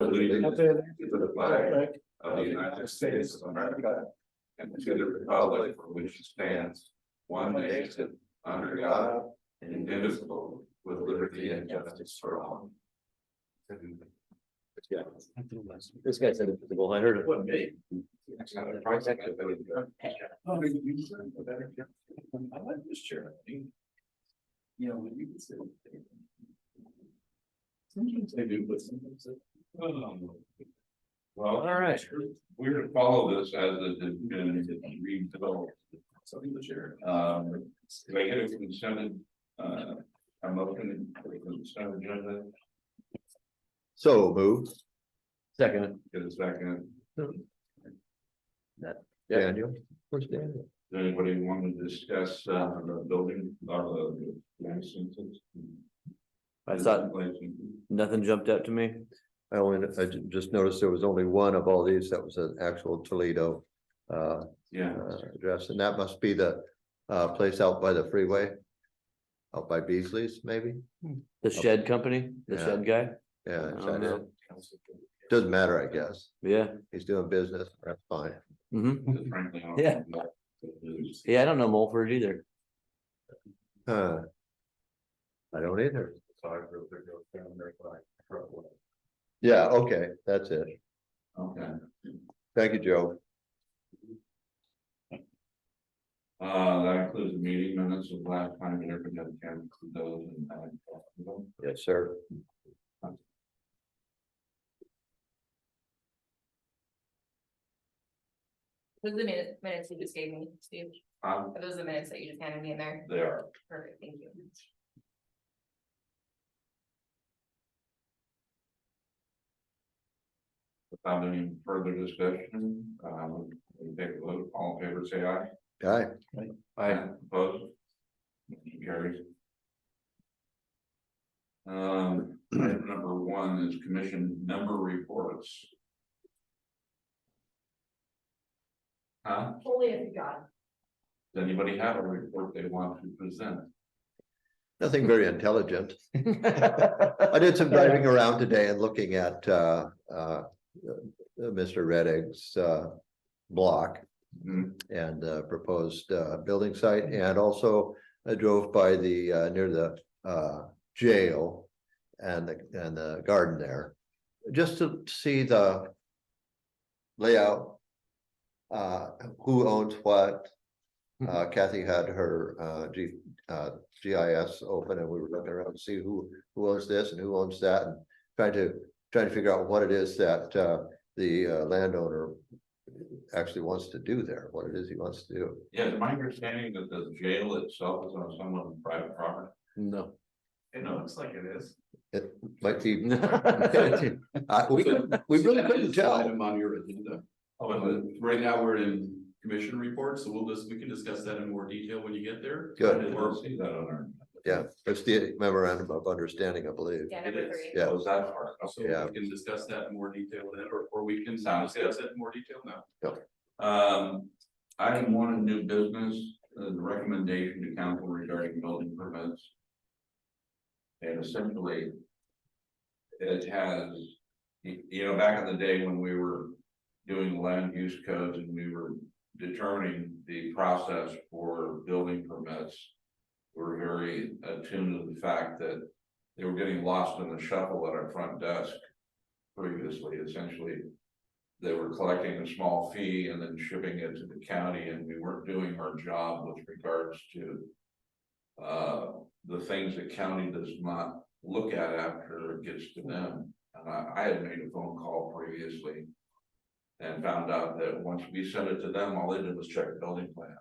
allegiance to the flag of the United States of America and to the republic for which it stands, one nation, under God, indivisible, with liberty and justice for all. Yeah. This guy said it's visible. I heard it. What me? I like this chair. Yeah, when you consider. Sometimes they do, but sometimes they. Well, All right. we're gonna follow this as it has been redeveloped. Something to share. Do I get a consented, a motion for the consent agenda? So moved. Second. Get a second. Daniel. Where's Daniel? Does anybody want to discuss, the building, the licenses? I thought nothing jumped out to me. I just noticed there was only one of all these that was an actual Toledo Yeah, address, and that must be the place out by the freeway. Out by Beasley's, maybe? The shed company, the Yeah. shed guy. Yeah, I don't know. doesn't matter, I guess. Yeah. He's doing business, that's fine. Mm-hmm. frankly. I don't Yeah. know. Yeah, I don't know Mulford either. I don't either. So I wrote there, go down there, but I wrote one. Yeah, okay, that's it. Okay, Thank you, Joe. that includes the meeting minutes of last time, and everybody had a chance to those and. Yes, sir. Those are the minutes you just gave me, Steve. Are those the minutes that you just handed me in there? They are. Perfect, thank you. Without any further discussion, we take a vote, all in favor, say aye. Aye. Opposed? Motion carries. Item number one is commission member reports. Only if you got. Does anybody have a report they want to present? Nothing very intelligent. I did some driving around today and looking at Mr. Redding's block and proposed building site, and also I drove by the near the jail and the garden there, just to see the layout, who owns what. Kathy had her GIS open, and we were looking around to see who owns this and who owns that, and trying to figure out what it is that the landowner actually wants to do there, what it is he wants to do. Yeah, it's my understanding that the jail itself is on someone's private property. No. It looks like it is. It might be. We really couldn't tell. Item on your agenda. Right now, we're in commission reports, so we can discuss that in more detail when you get there. Good. Or see that on our. Yeah, it's the memorandum of understanding, I believe. Yeah, number three. Yeah. Was that part? So Yeah. we can discuss that in more detail then, or we can Sounds discuss it in more detail now. Item one in new business, the recommendation to council regarding building permits. And essentially. It has, back in the day when we were doing land use codes and we were determining the process for building permits. We're very attuned to the fact that they were getting lost in the shuffle at our front desk previously. Essentially, they were collecting a small fee and then shipping it to the county, and we weren't doing our job with regards to the things the county does not look at after it gets to them. And I had made a phone call previously and found out that once we sent it to them, all they did was check building plans.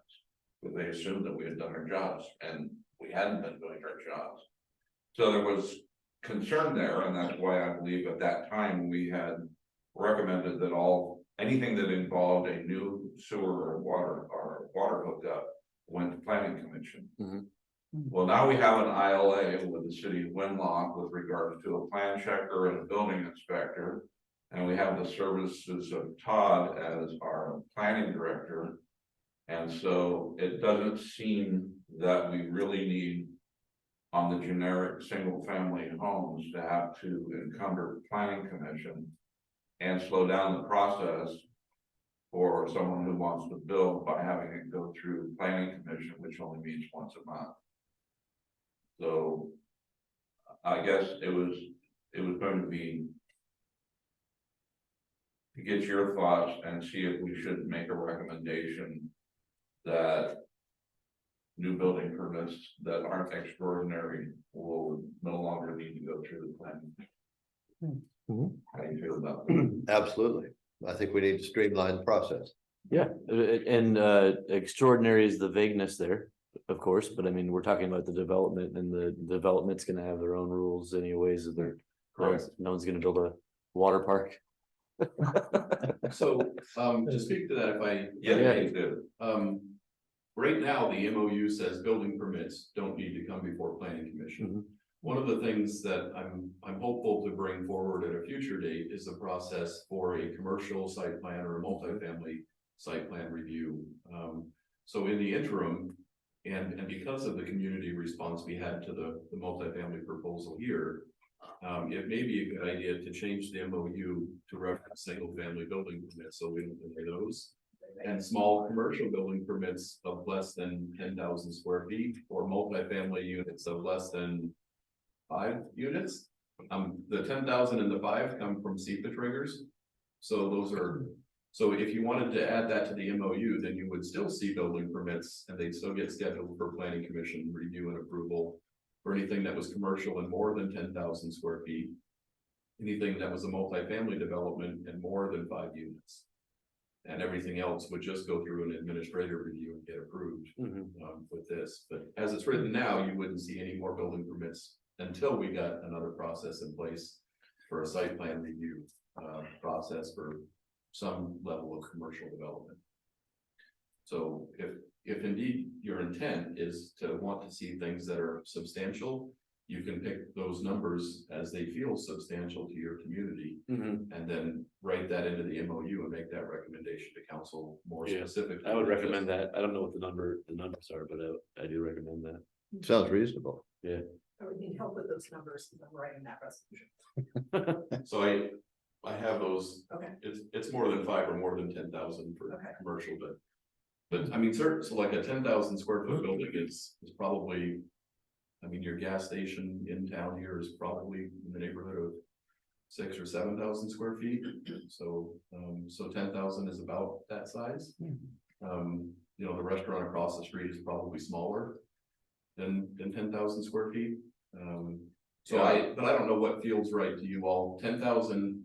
But they assumed that we had done our jobs, and we hadn't been doing our jobs. So there was concern there, and that's why I believe at that time we had recommended that anything that involved a new sewer or water hookup went to planning commission. Well, now we have an ILA with the city of Winlock with regards to a plan checker and a building inspector. And we have the services of Todd as our planning director. And so it doesn't seem that we really need on the generic single family homes to have to encumber planning commission and slow down the process for someone who wants to build by having it go through planning commission, which only meets once a month. So I guess it was going to be to get your thoughts and see if we should make a recommendation that new building permits that aren't extraordinary will no longer need to go through the planning. Mhm. How do you feel about that? Absolutely. I think we need to streamline the process. Yeah, and extraordinary is the vagueness there, of course, but I mean, we're talking about the development and the development's gonna have their own rules anyways of their. Correct. No one's gonna build a water park. So, to speak to that, if I. Yeah, you do. Right now, the MOU says building permits don't need to come before planning commission. Mhm. One of the things that I'm hopeful to bring forward at a future date is a process for a commercial site plan or a multifamily site plan review. So in the interim, and because of the community response we had to the multifamily proposal here, it may be a good idea to change the MOU to reference single family building permits, so we don't delay those. And small commercial building permits of less than 10,000 square feet or multifamily units of less than 5 units. The 10,000 and the 5 come from SEPA triggers. So those are, so if you wanted to add that to the MOU, then you would still see building permits and they'd still get scheduled for planning commission review and approval. For anything that was commercial and more than 10,000 square feet. Anything that was a multifamily development and more than 5 units. And everything else would just go through an administrative review and get approved with this. But as it's written now, you wouldn't see any more building permits until we got another process in place for a site plan review process for some level of commercial development. So if indeed your intent is to want to see things that are substantial, you can pick those numbers as they feel substantial to your community. And then write that into the MOU and make that recommendation to council more Yeah, specific. I would recommend that. I don't know what the numbers are, but I do recommend that. Sounds reasonable. I would need help with those numbers when I'm writing that resolution. So I have those, Okay. it's more than 5 or more than 10,000 for Okay. commercial, but I mean, so like a 10,000 square foot building is probably. I mean, your gas station in town here is probably in the neighborhood of 6,000 or 7,000 square feet. So, so 10,000 is about that size. You know, the restaurant across the street is probably smaller than 10,000 square feet. But I don't know what feels right to you all. 10,000,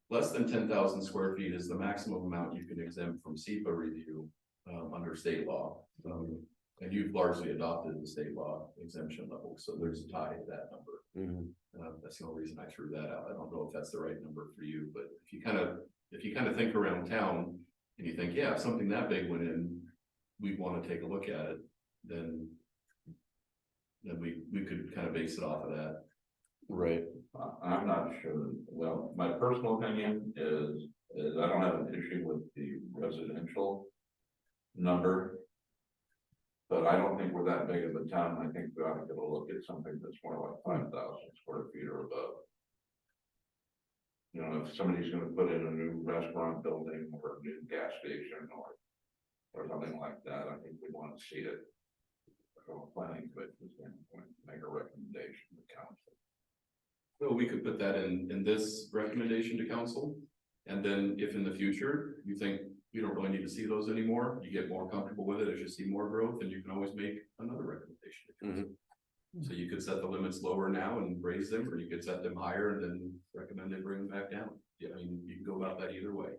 less than 10,000 square feet is the maximum amount you can exempt from SEPA review under state law. And you've largely adopted the state law exemption level, so there's a tie to that number. That's the only reason I threw that out. I don't know if that's the right number for you, but if you kind of think around town and you think, yeah, if something that big went in, we'd want to take a look at it, then we could kind of base it off of that. Right. I'm not sure. Well, my personal opinion is I don't have an issue with the residential number. But I don't think we're that big of a town. I think we ought to get a look at something that's more like 5,000 square feet or above. You know, if somebody's gonna put in a new restaurant building or a new gas station or something like that, I think we want to see it. From a planning commission standpoint, make a recommendation to council. So we could put that in this recommendation to council. And then if in the future you think you don't really need to see those anymore, you get more comfortable with it as you see more growth, and you can always make another recommendation to council. So you could set the limits lower now and raise them, or you could set them higher and then recommend they bring them back down. Yeah, I mean, you can go about that either way.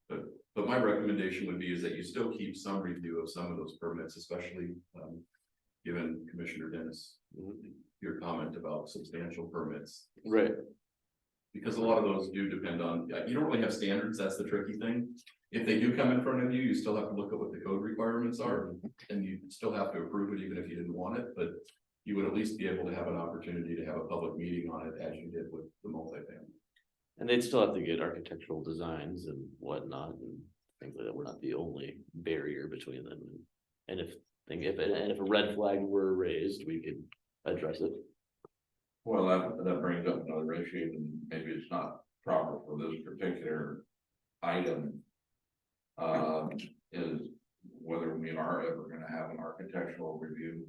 But my recommendation would be is that you still keep some review of some of those permits, especially given Commissioner Dennis, your comment about substantial permits. Right. Because a lot of those do depend on, you don't really have standards, that's the tricky thing. If they do come in front of you, you still have to look at what the code requirements are, and you still have to approve it even if you didn't want it, but you would at least be able to have an opportunity to have a public meeting on it as you did with the multifamily. And they'd still have to get architectural designs and whatnot and things like that. We're not the only barrier between them. And if a red flag were raised, we could address it. Well, that brings up another issue, and maybe it's not proper for this particular item. Is whether we are ever gonna have an architectural review.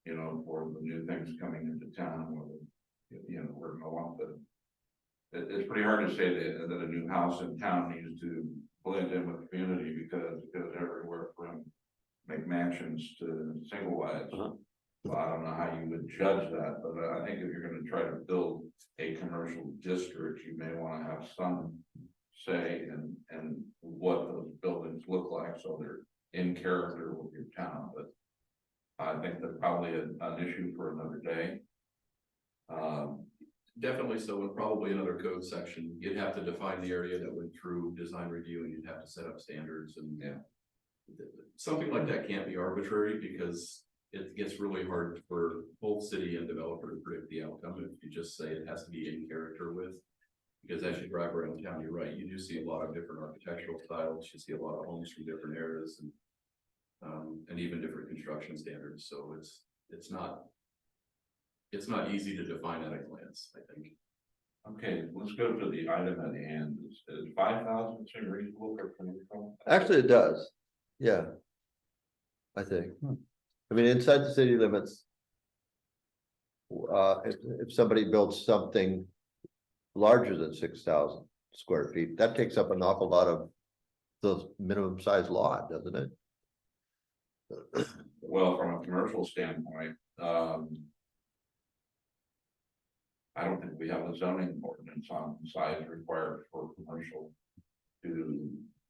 You know, for the new things coming into town, whether, you know, we're gonna want the. It's pretty hard to say that a new house in town needs to blend in with the community because everywhere from McMansions to single wides. Uh-huh. So I don't know how you would judge that, but I think if you're gonna try to build a commercial district, you may wanna have some say in what those buildings look like, so they're in character with your town, but I think that's probably an issue for another day. Definitely so, and probably another code section, you'd have to define the area that went through design review, and you'd have to set up standards and. Yeah. Something like that can't be arbitrary, because it gets really hard for both city and developer to predict the outcome if you just say it has to be in character with. Because as you drive around town, you're right, you do see a lot of different architectural styles, you see a lot of homes from different eras and even different construction standards, so it's not easy to define at a glance, I think. Okay, let's go to the item at the end. Is 5,000 seem reasonable for commercial? Actually, it does, yeah. I think, I mean, inside the city limits. If somebody builds something larger than 6,000 square feet, that takes up an awful lot of the minimum size lot, doesn't it? Well, from a commercial standpoint, I don't think we have a zoning ordinance on size required for commercial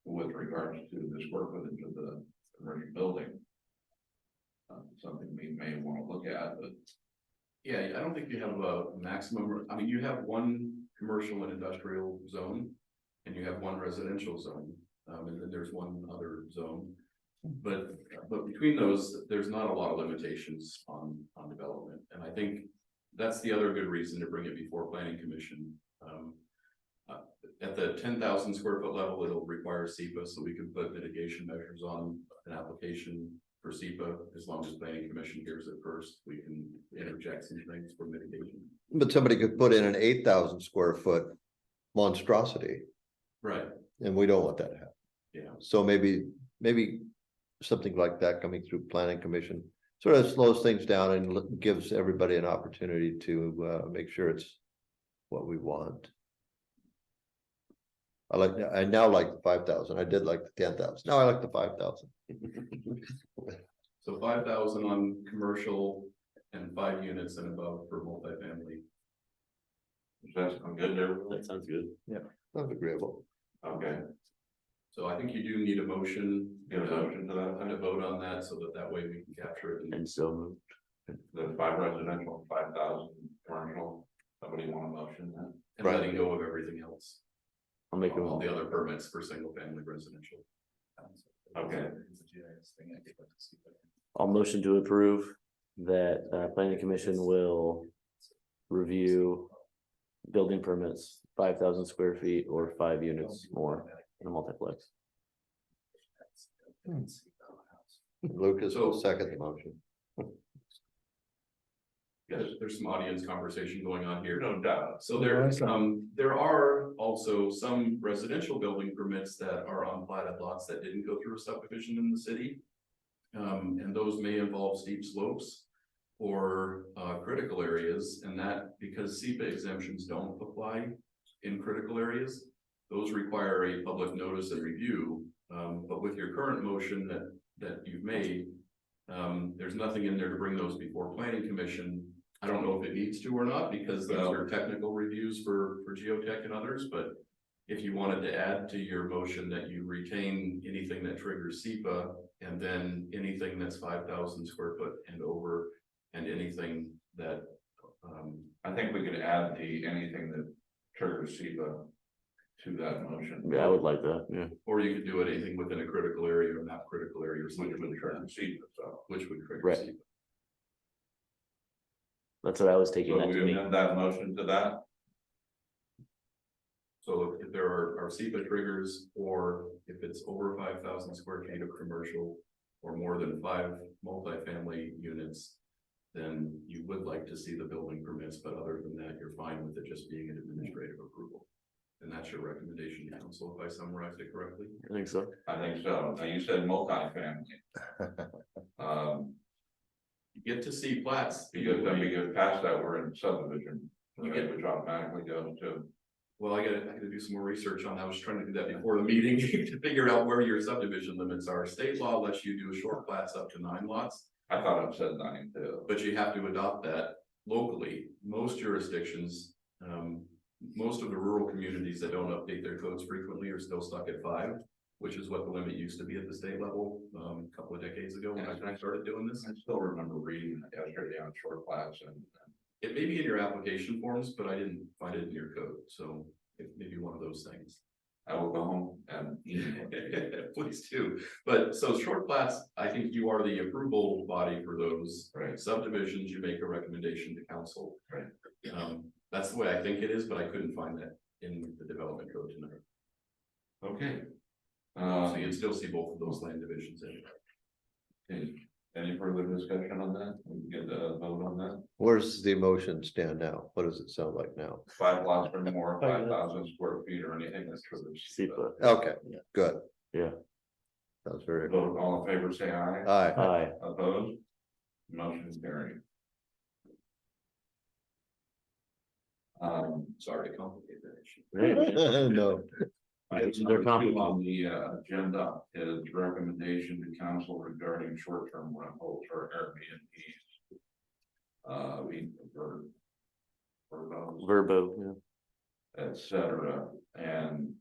with regards to the square footage of the commercial building. Something we may want to look at, but Yeah, I don't think you have a maximum, I mean, you have one commercial and industrial zone. And you have one residential zone, and then there's one other zone. But between those, there's not a lot of limitations on development, and I think. That's the other good reason to bring it before planning commission. At the 10,000 square foot level, it'll require SEPA, so we can put mitigation measures on an application for SEPA. As long as planning commission hears it first, we can interject some things for mitigation. But somebody could put in an 8,000 square foot monstrosity, Right, and we don't want that to happen. yeah, So maybe something like that coming through planning commission sort of slows things down and gives everybody an opportunity to make sure it's what we want. I now like the 5,000. I did like the 10,000. Now I like the 5,000. so 5,000 on commercial and 5 units and above for multifamily. is that sound good there? That sounds good. That's agreeable. Okay, So I think you do need a motion. get a motion to that. And to vote on that so that way we can capture it. And so moved. The 5 residential, 5,000 commercial. Somebody want a motion then? And letting go of everything else, I'll make all a, the other permits for single family residential. Okay. I'll motion to approve that planning commission will review building permits 5,000 square feet or 5 units more in a multiplex. Lucas will second the motion. There's some audience conversation going on here. No doubt. So there are also some residential building permits that are on platted lots that didn't go through a subdivision in the city. And those may involve steep slopes or critical areas, and that because SEPA exemptions don't apply in critical areas, those require a public notice and review. But with your current motion that you've made, there's nothing in there to bring those before planning commission. I don't know if it needs to or not, because those are technical reviews for geotech and others, but if you wanted to add to your motion that you retain anything that triggers SEPA, and then anything that's 5,000 square foot and over, and anything that, I think we could add anything that triggers SEPA to that motion. Yeah, I would like that, yeah. or you could do it anything within a critical area or not critical area or Which something would like trigger that, SEPA, so. which would trigger Right. SEPA. That's what I was taking So that we to mean. amend that motion to that? So if there are SEPA triggers, or if it's over 5,000 square feet of commercial, or more than 5 multifamily units, then you would like to see the building permits, but other than that, you're fine with it just being an administrative approval. And that's your recommendation to council, if I summarized it correctly? I think so. I think so. Now, you said multifamily. You get to see plats. Because then we get past that, we're in subdivision, You get- which automatically goes to. Well, I gotta do some more research on that. I was trying to do that before the meeting to figure out where your subdivision limits are. State law lets you do short plats up to 9 lots. I thought it said 9 too. But you have to adopt that locally. Most jurisdictions, most of the rural communities that don't update their codes frequently are still stuck at 5, which is what the limit used to be at the state level, a couple of decades ago when I started doing this. I still remember reading that yesterday on short plats and It may be in your application forms, but I didn't find it in your code, so it may be one of those things. I will go home and email it. Please do, but so short plats, I think you are the approval body for those. Right. Subdivisions, you make a recommendation to council. Right. That's the way I think it is, but I couldn't find that in the development code tonight. Okay. So you'd still see both of those land divisions in. Any further discussion on that? We can get a vote on that. Where's the motion stand now? What does it sound like now? 5 lots or more, 5,000 square feet or anything that's for the. SEPA. Okay, Yeah. good. Yeah. Sounds very good. Vote, all in favor, say aye. Aye. Aye. Opposed? Motion is carried. Sorry to complicate that issue. No, Item They're number 2 complicated. on the agenda is recommendation to council regarding short-term rentals or Airbnbs. For those, Verbo, et cetera, and.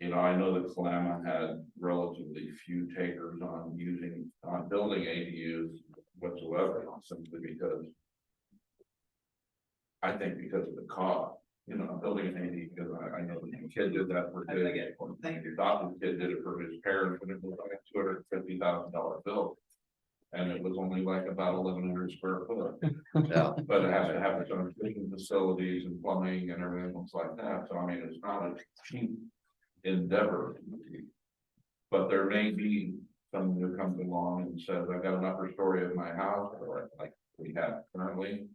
You know, I know that Kalama had relatively few takers on building ADUs whatsoever, simply because. I think because of the cost, you know, building an ADU, because I know the kid did that for his, your adopted kid did it for his parents, and it was like a $250,000 bill. And it was only like about 1,100 square foot. yeah, But it has to have its own kitchen facilities and plumbing and everything else like that, so I mean, it's not a cheap endeavor. But there may be someone who comes along and says, I got an upper story of my house, or like we have currently.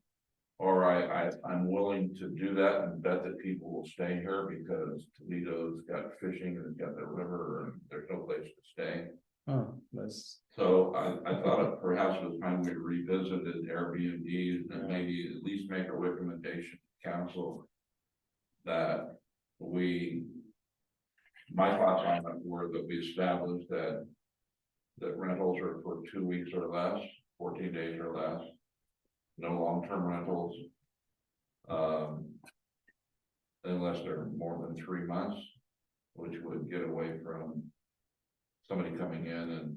Or I'm willing to do that and bet that people will stay here because Toledo's got fishing and it's got the river and there's no place to stay. Oh, that's, So I thought it perhaps it was time we revisited Airbnb and maybe at least make a recommendation to council. That my thoughts on it were that we established that. That rentals are for 2 weeks or less, 14 days or less. No long-term rentals. Unless they're more than 3 months, which would get away from. Somebody coming in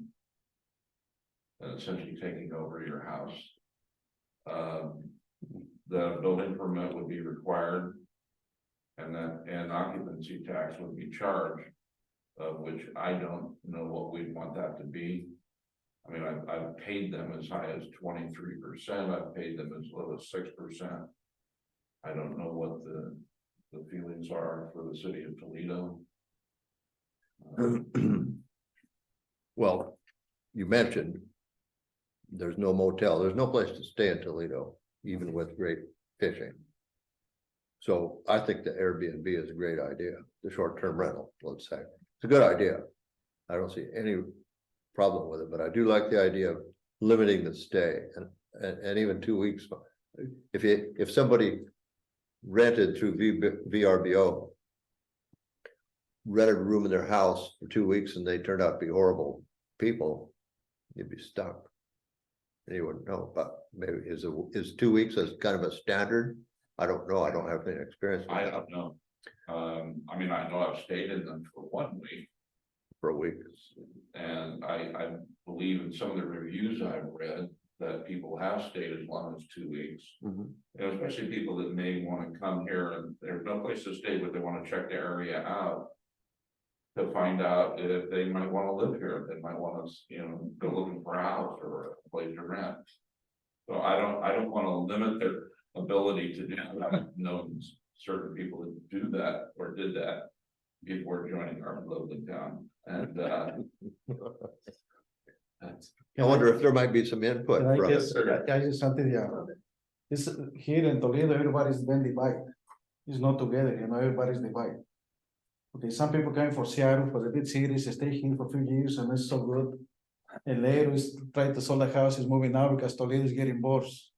and essentially taking over your house. The building permit would be required. And occupancy tax would be charged. Of which I don't know what we'd want that to be. I mean, I've paid them as high as 23%, I've paid them as low as 6%. I don't know what the feelings are for the city of Toledo. well, you mentioned. There's no motel, there's no place to stay in Toledo, even with great fishing. So I think the Airbnb is a great idea, the short-term rental, let's say, it's a good idea. I don't see any problem with it, but I do like the idea of limiting the stay and even 2 weeks. If somebody rented through VRBO. Rented a room in their house for 2 weeks and they turned out to be horrible people, you'd be stuck. And you wouldn't know, but maybe is 2 weeks as kind of a standard? I don't know, I don't have any experience with I that don't know. I mean, I know I've stayed in them for 1 week. for a week. And I believe in some of the reviews I've read that people have stayed as long as 2 weeks. Mhm. And especially people that may want to come here and there's no place to stay, but they want to check the area out. To find out if they might want to live here, if they might want to, you know, go looking for a house or a place to rent. So I don't want to limit their ability to do that. I've known certain people that do that or did that. Before joining our lovely town and That's- I wonder if there might be some input and I from guess, it. I just something, yeah. This, here in Toledo, everybody's then divided. It's not together, you know, everybody's divided. Okay, some people came for Seattle, for the big cities, stay here for a few years and it's so good. And later is try to sell the house, is moving out because Toledo is getting worse.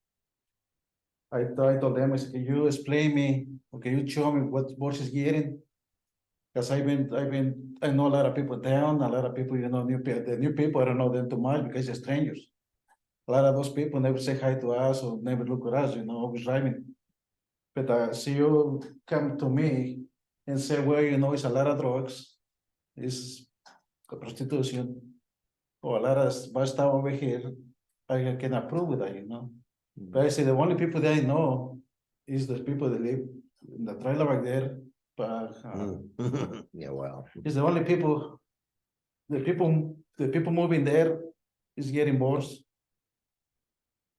I told them, I said, can you explain me, okay, you show me what Bosch is getting? Because I know a lot of people down, a lot of people, you know, the new people, I don't know them too much because they're strangers. A lot of those people never say hi to us or never look at us, you know, always driving. But see you come to me and say, well, you know, it's a lot of drugs, it's prostitution, or a lot of bad stuff over here. I can approve with that, you know. But I say the only people that I know is the people that live in the trailer back there. But Yeah, well, it's the only people, the people moving there is getting worse.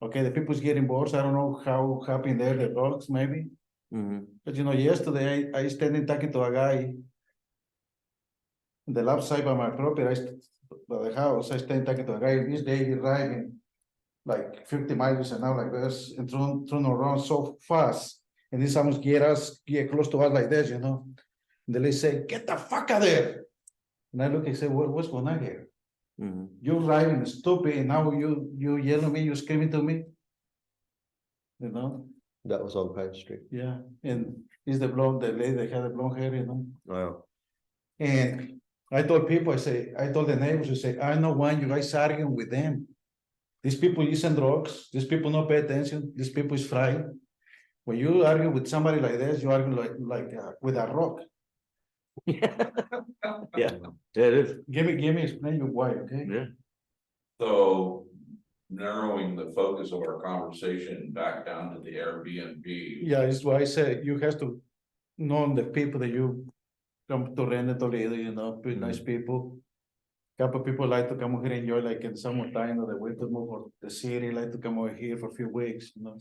Okay, the people's getting worse. I don't know how happy there the dogs maybe. Mhm. But you know, yesterday I standing talking to a guy. On the left side by my property, by the house, I stand talking to a guy. This day he's driving like 50 miles an hour like this and turn around so fast. And this almost get close to us like this, you know. And the lady say, get the fuck out of there. And I look and say, what's going on here? Mhm. You're driving stupid and now you yell at me, you screaming to me. You know, that was on Pine Street. yeah. And is the lady that had the blonde hair, you know. Wow. And I told people, I told the neighbors, I say, I know why you guys arguing with them. These people using drugs, these people not pay attention, these people is fried. When you argue with somebody like this, you argue like with a rock. Yeah, it is, Give me explain you why, okay? yeah. So narrowing the focus of our conversation back down to the Airbnb. Yeah, it's why I say you have to know the people that you come to rent in Toledo, you know, pretty nice people. Couple people like to come over here and enjoy like in summertime or the winter move for the city, like to come over here for a few weeks, you know.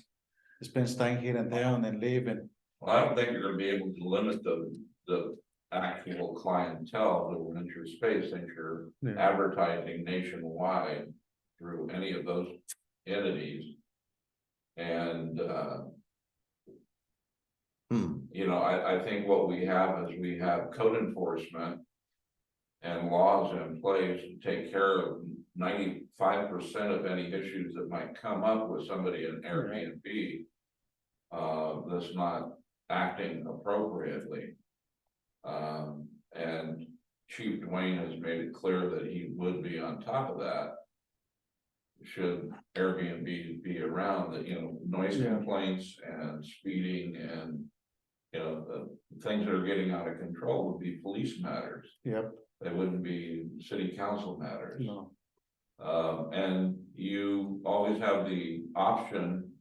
Spend time here and town and live and Well, I don't think you're gonna be able to limit the actual clientele that will rent your space, since you're Yeah. advertising nationwide through any of those entities. And, you know, I think what we have is we have code enforcement and laws in place to take care of 95% of any issues that might come up with somebody in Airbnb. That's not acting appropriately. And Chief Dwayne has made it clear that he would be on top of that. Should Airbnb be around, that, you know, noise Yeah. complaints and speeding and, you know, the things that are getting out of control would be police matters. yep, They wouldn't be city council matters. no, And you always have the option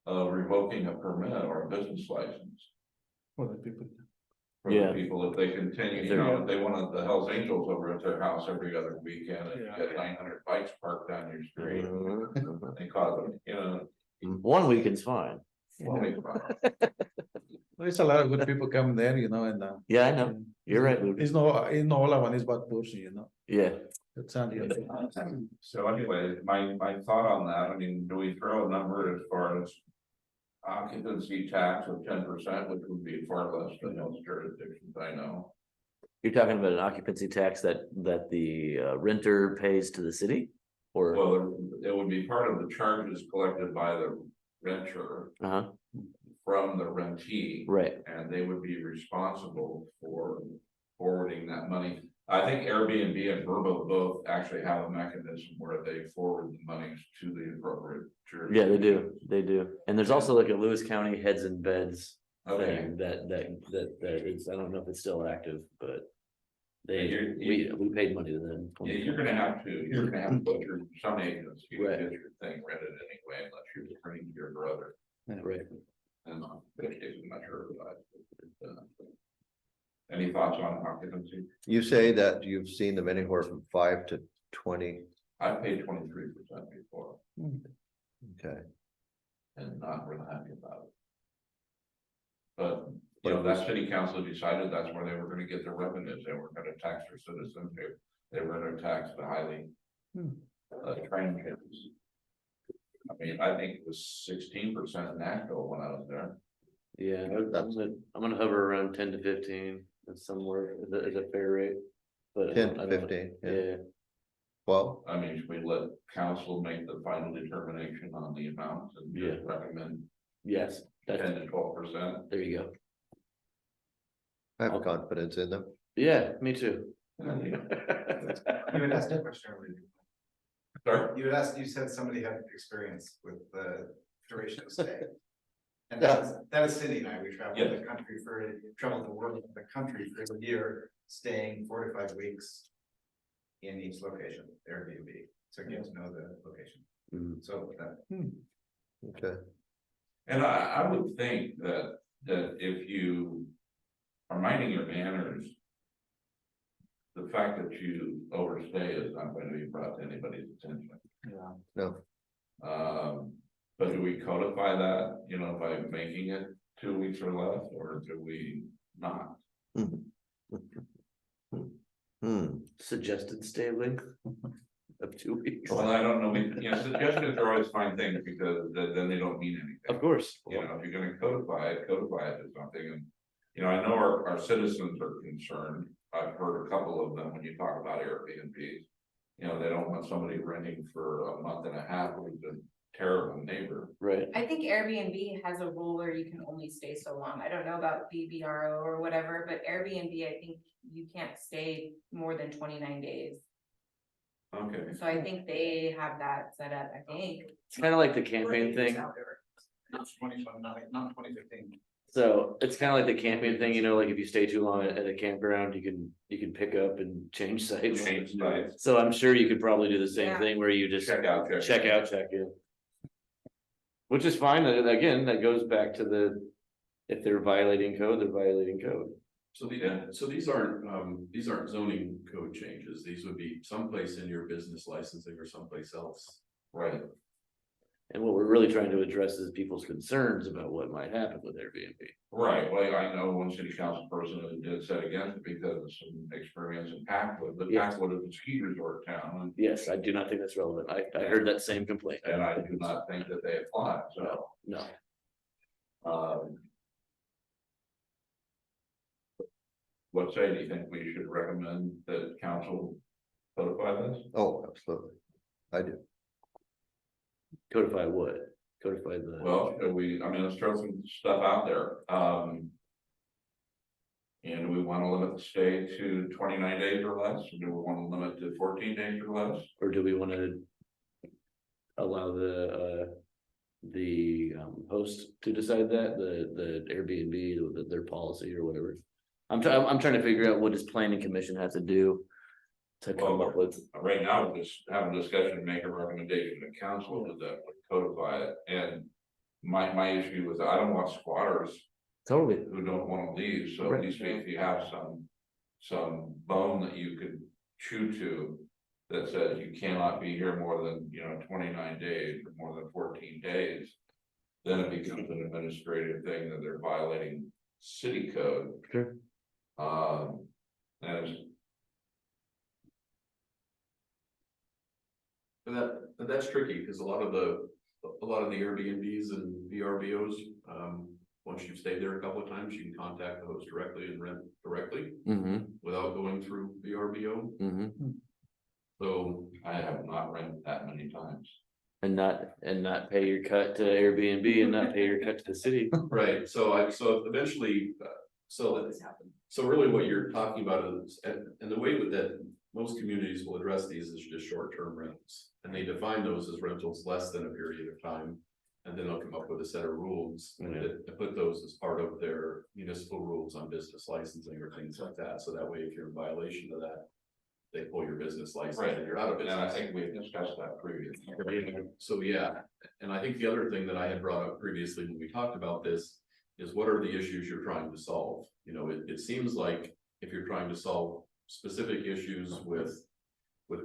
of revoking a permit or a business license for the people. for Yeah. the people if they continue, you know, if they wanted the Hells Angels over at their house every other weekend and you Yeah. get 900 bikes parked down your street. Mhm. They cause them, you know, One weekend's fine. well, we fine. There's a lot of good people coming there, you know, and Yeah, I know, you're right, Luke. it's no all of one is bad person, you know. Yeah, It's only So anyway, my thought on that, I mean, do we throw a number as far as occupancy tax of 10%, which would be far less than most jurisdictions I know? you're talking about an occupancy tax that the renter pays to the city? Or, Well, it would be part of the charges collected by the renter uh-huh, from the rentee. right, And they would be responsible for forwarding that money. I think Airbnb and Vrbo both actually have a mechanism where they forward the monies to the appropriate jurisdiction. yeah, they do, and there's also like a Lewis County heads and beds Okay, thing that is, I don't know if it's still active, but Yeah, we paid money to them. yeah, you're gonna have to go through some agency to Right. get your thing rented anyway, unless you're bringing your brother. Right, And which case, I'm not sure about. Any thoughts on occupancy? You say that you've seen them anywhere from 5 to 20, I paid 23% before okay. and not real happy about it. But, you know, that city council decided that's where they were gonna get their revenues. They were gonna tax their citizens. They were gonna tax the highly trained kids. I mean, I think it was 16% in Nashville when I was there. Yeah, I'm gonna hover around 10 to 15, that's somewhere, is a fair rate. But I 10 don't- to I don't- 15, yeah. Yeah, Well, I mean, should we let council make the final determination on the amount and just recommend yes, that's, 10 to 12%? there you go. I have confidence in them. Yeah, me too. You had asked a question earlier. Sorry? You had asked, you said somebody had experience with the duration of stay. And Yeah. that is Cindy and I, we traveled Yes. the country traveled the world, the country for a year, staying 4 to 5 weeks. In each location, Airbnb, so get to know the location, Mhm. so that. Okay, And I would think that if you are minding your manners, the fact that you overstay is not going to be brought to anybody's attention. Yeah. no, But do we codify that, you know, by making it 2 weeks or less, or do we not? Suggested stay length of 2 weeks. Well, I don't know, suggestions are always fine things because then they don't mean anything. Of course. You know, if you're gonna codify it to something, and, you know, I know our citizens are concerned. I've heard a couple of them when you talk about Airbnbs. You know, they don't want somebody renting for a month and a half who's a terrible neighbor. Right, I think Airbnb has a rule where you can only stay so long. I don't know about BBRO or whatever, but Airbnb, I think you can't stay more than 29 days. Okay. So I think they have that set up, I think. it's kind of like the campaign thing. Not 2015. So it's kind of like the camping thing, you know, like if you stay too long at a campground, you can pick up and change sites. Change sites. So I'm sure you could probably do the same Yeah. thing where you just Check out. check out, check in. Which is fine, again, that goes back to if they're violating code, they're violating code. So these aren't zoning code changes, these would be someplace in your business licensing or someplace else. Right. And what we're really trying to address is people's concerns about what might happen with Airbnb. Right, well, I know one city council person who did set against it because of some experience in Packwood, but Yeah. Packwood is a ski resort town. Yes, I do not think that's relevant. I heard that same complaint. And I do not think that they apply, so, No, what say, do you think we should recommend that council codify this? oh, absolutely, I do. codify what? Codify the, Well, should we, I mean, let's throw some stuff out there, and do we want to limit the stay to 29 days or less, or do we want to limit to 14 days or less? or do we want to allow the host to decide that, the Airbnb, their policy or whatever? I'm trying to figure out what does planning commission have to do to come up with. Right now, we're just having a discussion and make a recommendation to council that would codify it, and my issue is I don't want squatters Totally. who don't want to leave, so at least if you have some bone that you could chew to that says you cannot be here more than, 29 days or more than 14 days, then it becomes an administrative thing that they're violating city code. Sure. And But that's tricky, because a lot of the Airbnbs and VRBOs, once you've stayed there a couple of times, you can contact the host directly and rent directly Mm-hmm, without going through VRBO. mm-hmm. So I have not rented that many times. And not pay your cut to Airbnb and not pay your cut to the city. right, so eventually, so really what you're talking about is, and the way that most communities will address these is just short-term rentals. And they define those as rentals less than a period of time. And then they'll come up with a set of rules that put those as part of their municipal rules on business licensing or things like that. So that way, if you're in violation of that, they pull your business license and you're out of And I business. think we've discussed that previously. So, yeah, and I think the other thing that I had brought up previously when we talked about this is what are the issues you're trying to solve? You know, it seems like if you're trying to solve specific issues with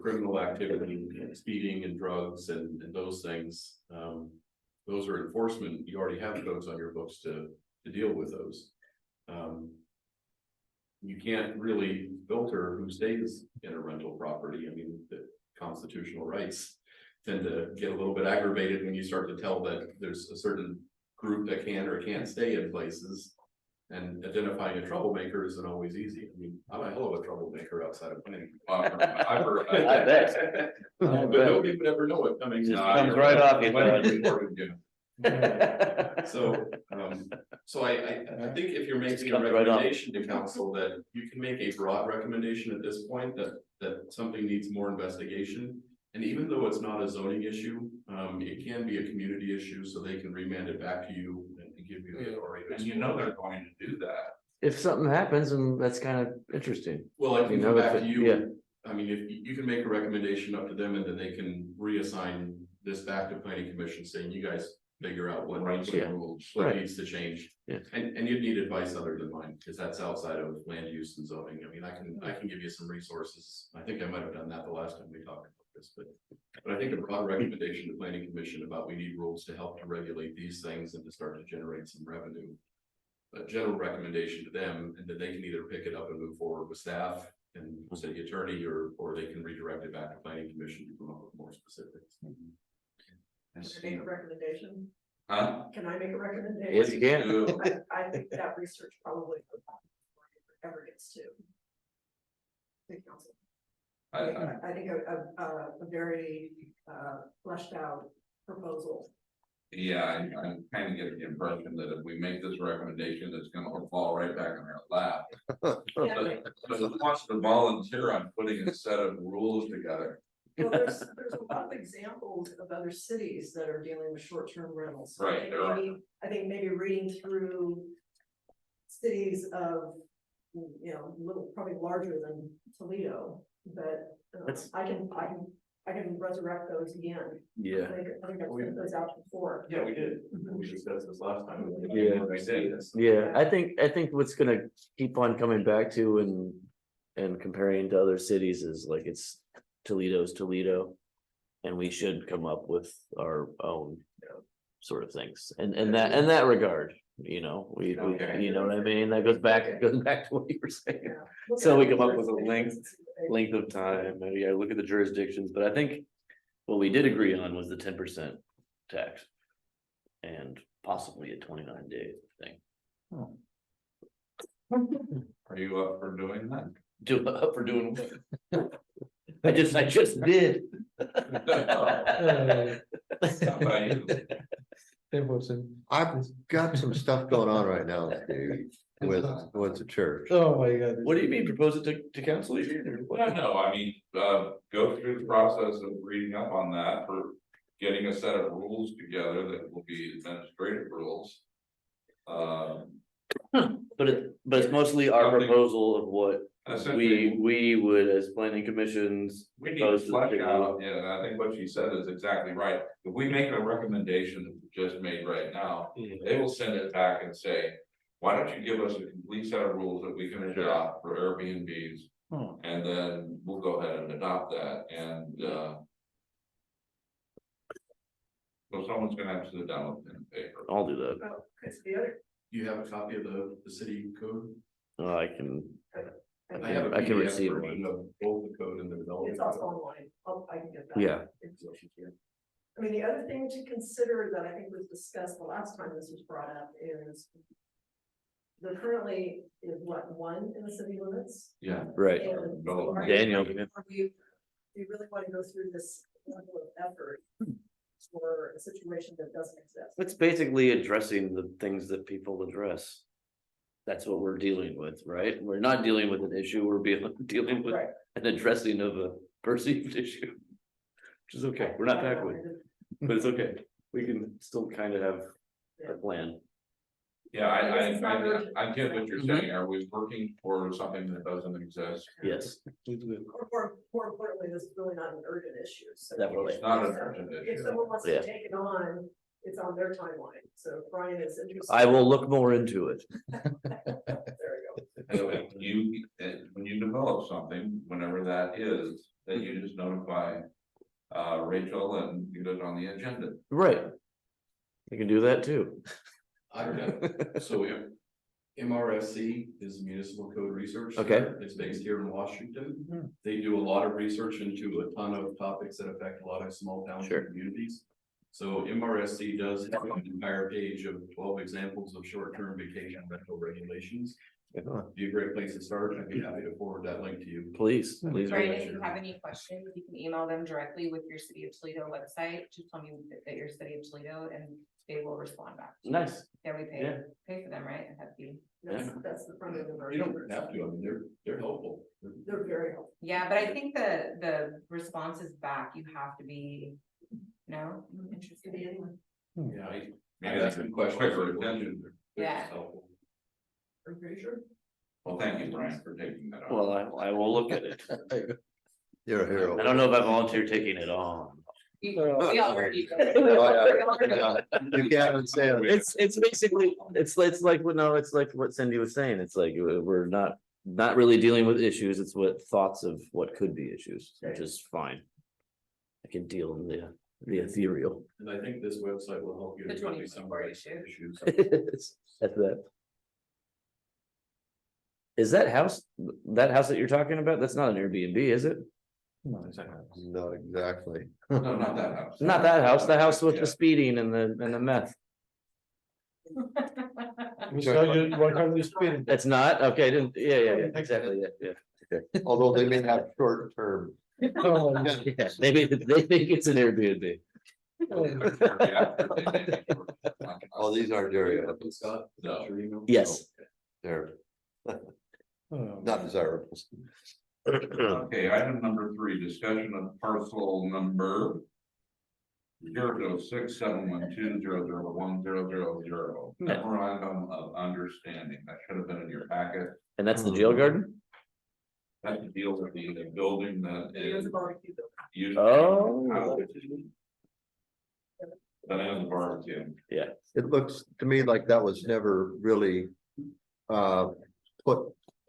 criminal activity, speeding and drugs and those things, those are enforcement, you already have codes on your books to deal with those. You can't really filter who stays in a rental property. I mean, the constitutional rights tend to get a little bit aggravated when you start to tell that there's a certain group that can or can't stay in places. And identifying a troublemaker isn't always easy. I mean, I'm a hell of a troublemaker outside of planning. I've heard- I bet. But nobody would ever know it coming. Just No, comes you're right off you, When Todd. you reported, yeah. So I think if you're making a comes right off. recommendation to council that you can make a broad recommendation at this point that something needs more investigation. And even though it's not a zoning issue, it can be a community issue, so they can remand it back to you and give you the authority. to And you know they're going to do that. If something happens, and that's kind of interesting. Well, I can You come know, back if to it- you. yeah. I mean, if you can make a recommendation up to them and then they can reassign this back to planning commission saying you guys figure out what Right, yeah. rules. Right. needs to change. Yeah. And you'd need advice other than mine, because that's outside of land use and zoning. I mean, I can give you some resources. I think I might have done that the last time we talked about this, but I think a broad recommendation to planning commission about we need rules to help to regulate these things and to start to generate some revenue. A general recommendation to them, and then they can either pick it up and move forward with staff and city attorney, or they can redirect it back to planning commission to come up with more specifics. Can I make a recommendation? Huh? Can I make a recommendation? Yes, you can. Do- I think that research probably ever gets to the council. I think a very fleshed out proposal. Yeah, I kind of get the impression that if we make this recommendation, it's gonna fall right back in our lap. But who wants to volunteer on putting a set of rules together? Well, there's a lot of examples of other cities that are dealing with short-term rentals. So I Right, think there are. I think maybe reading through cities of, little, probably larger than Toledo, but That's- I can resurrect those again. Yeah. I think I've sent those out before. Yeah, we did. We discussed this last time. Yeah. I said this. Yeah, I think what's gonna keep on coming back to and comparing to other cities is like it's Toledo's Toledo. And we should come up with our own sort of things, and in that regard, we, Okay. you know what I mean? That goes back to what you were saying. Yeah. Look So at we the come up with a jurisdictions. Length of time, maybe I look at the jurisdictions, but I think what we did agree on was the 10% tax. And possibly a 29-day thing. Are you up for doing that? Up for doing what? I just did. How about you? I've got some stuff going on right now, Steve, with the church. Oh, my God. What do you mean, propose it to council? No, I mean, go through the process of reading up on that for getting a set of rules together that will be administrative rules. But it's mostly our Something- proposal of what Essentially, we would as planning commissions. we need to propose to the flesh city. out, yeah, and I think what she said is exactly right. If we make a recommendation just made right now, they will send it back and say, why don't you give us a complete set of rules that we can adopt for Airbnbs? Hmm. And then we'll go ahead and adopt that, and so someone's gonna have to sit down with pen and paper. I'll do that. Oh, okay, so the other, You have a copy of the city code? I can I have a I can PDF receive version one. of both the code and the development. it's also online, I can get that. Yeah. information to you. I mean, the other thing to consider that I think was discussed the last time this was brought up is there currently is one in the city limits. Yeah. Right. And No, are- Daniel. are we, do you really want to go through this level of effort for a situation that doesn't exist? It's basically addressing the things that people address. That's what we're dealing with, right? We're not dealing with an issue, we're dealing with Right. an addressing of a perceived issue. Which is okay, we're not backward, but it's okay, we can still kind of have a plan. Yeah, It's not urgent. I get what you're saying. Are we working for something that doesn't exist? Yes, Or more importantly, this is really not an urgent issue, so. Definitely. It's not an urgent If issue. someone wants Yeah. to take it on, it's on their timeline, so if Brian is interested. I will look more into it. There you go. And when you develop something, whenever that is, then you just notify Rachel and get it on the agenda. Right. You can do that too. So MRSC is Municipal Code Research. Okay. Center. It's based here in Washington. Mhm. They do a lot of research into a ton of topics that affect a lot of small towns Sure. and communities. So MRSC does have an entire page of 12 examples of short-term vacation rental regulations. Be a great place to start. I'd be happy to forward that link to you. Please, please. Brian, if you have any questions, you can email them directly with your City of Toledo website, just tell me that you're City of Toledo and they will respond back. to you. Nice. Yeah, we Yeah. pay for them, right? It has to be. That's the front of the You version. don't have to, I mean, they're helpful. They're very helpful. Yeah, but I think the responses back, you have to be, no, interested. Yeah. Maybe that's a question. quicker attention. Yeah. Are you pretty sure? Well, thank you, Brian, for taking that on. Well, I will look at it. You're a hero. I don't know if I volunteer taking it on. We already- Oh, yeah. You can't say it. It's basically, it's like, well, no, it's like what Cindy was saying. It's like, we're not really dealing with issues. It's what thoughts of what could be issues, which is fine. I can deal in the ethereal. And I think this website will help you. The to maybe some 24 issues. That's that. Is that house that you're talking about? That's not an Airbnb, is it? Not exactly. No, not that house. Not that house, the house with the speeding and the meth. What have you spent? That's not, okay, yeah, exactly, yeah. Although they may have short term. Yeah, maybe they think it's an Airbnb. Oh, these aren't there yet. Scott, is that your email? Yes. They're not desirable. Okay, item number 3, discussion of parcel number 00671200100. Memorandum of understanding, that should have been in your packet. And that's the jail garden? That deals with the building that is used. Oh. That is a barbecue. It looks to me like that was never really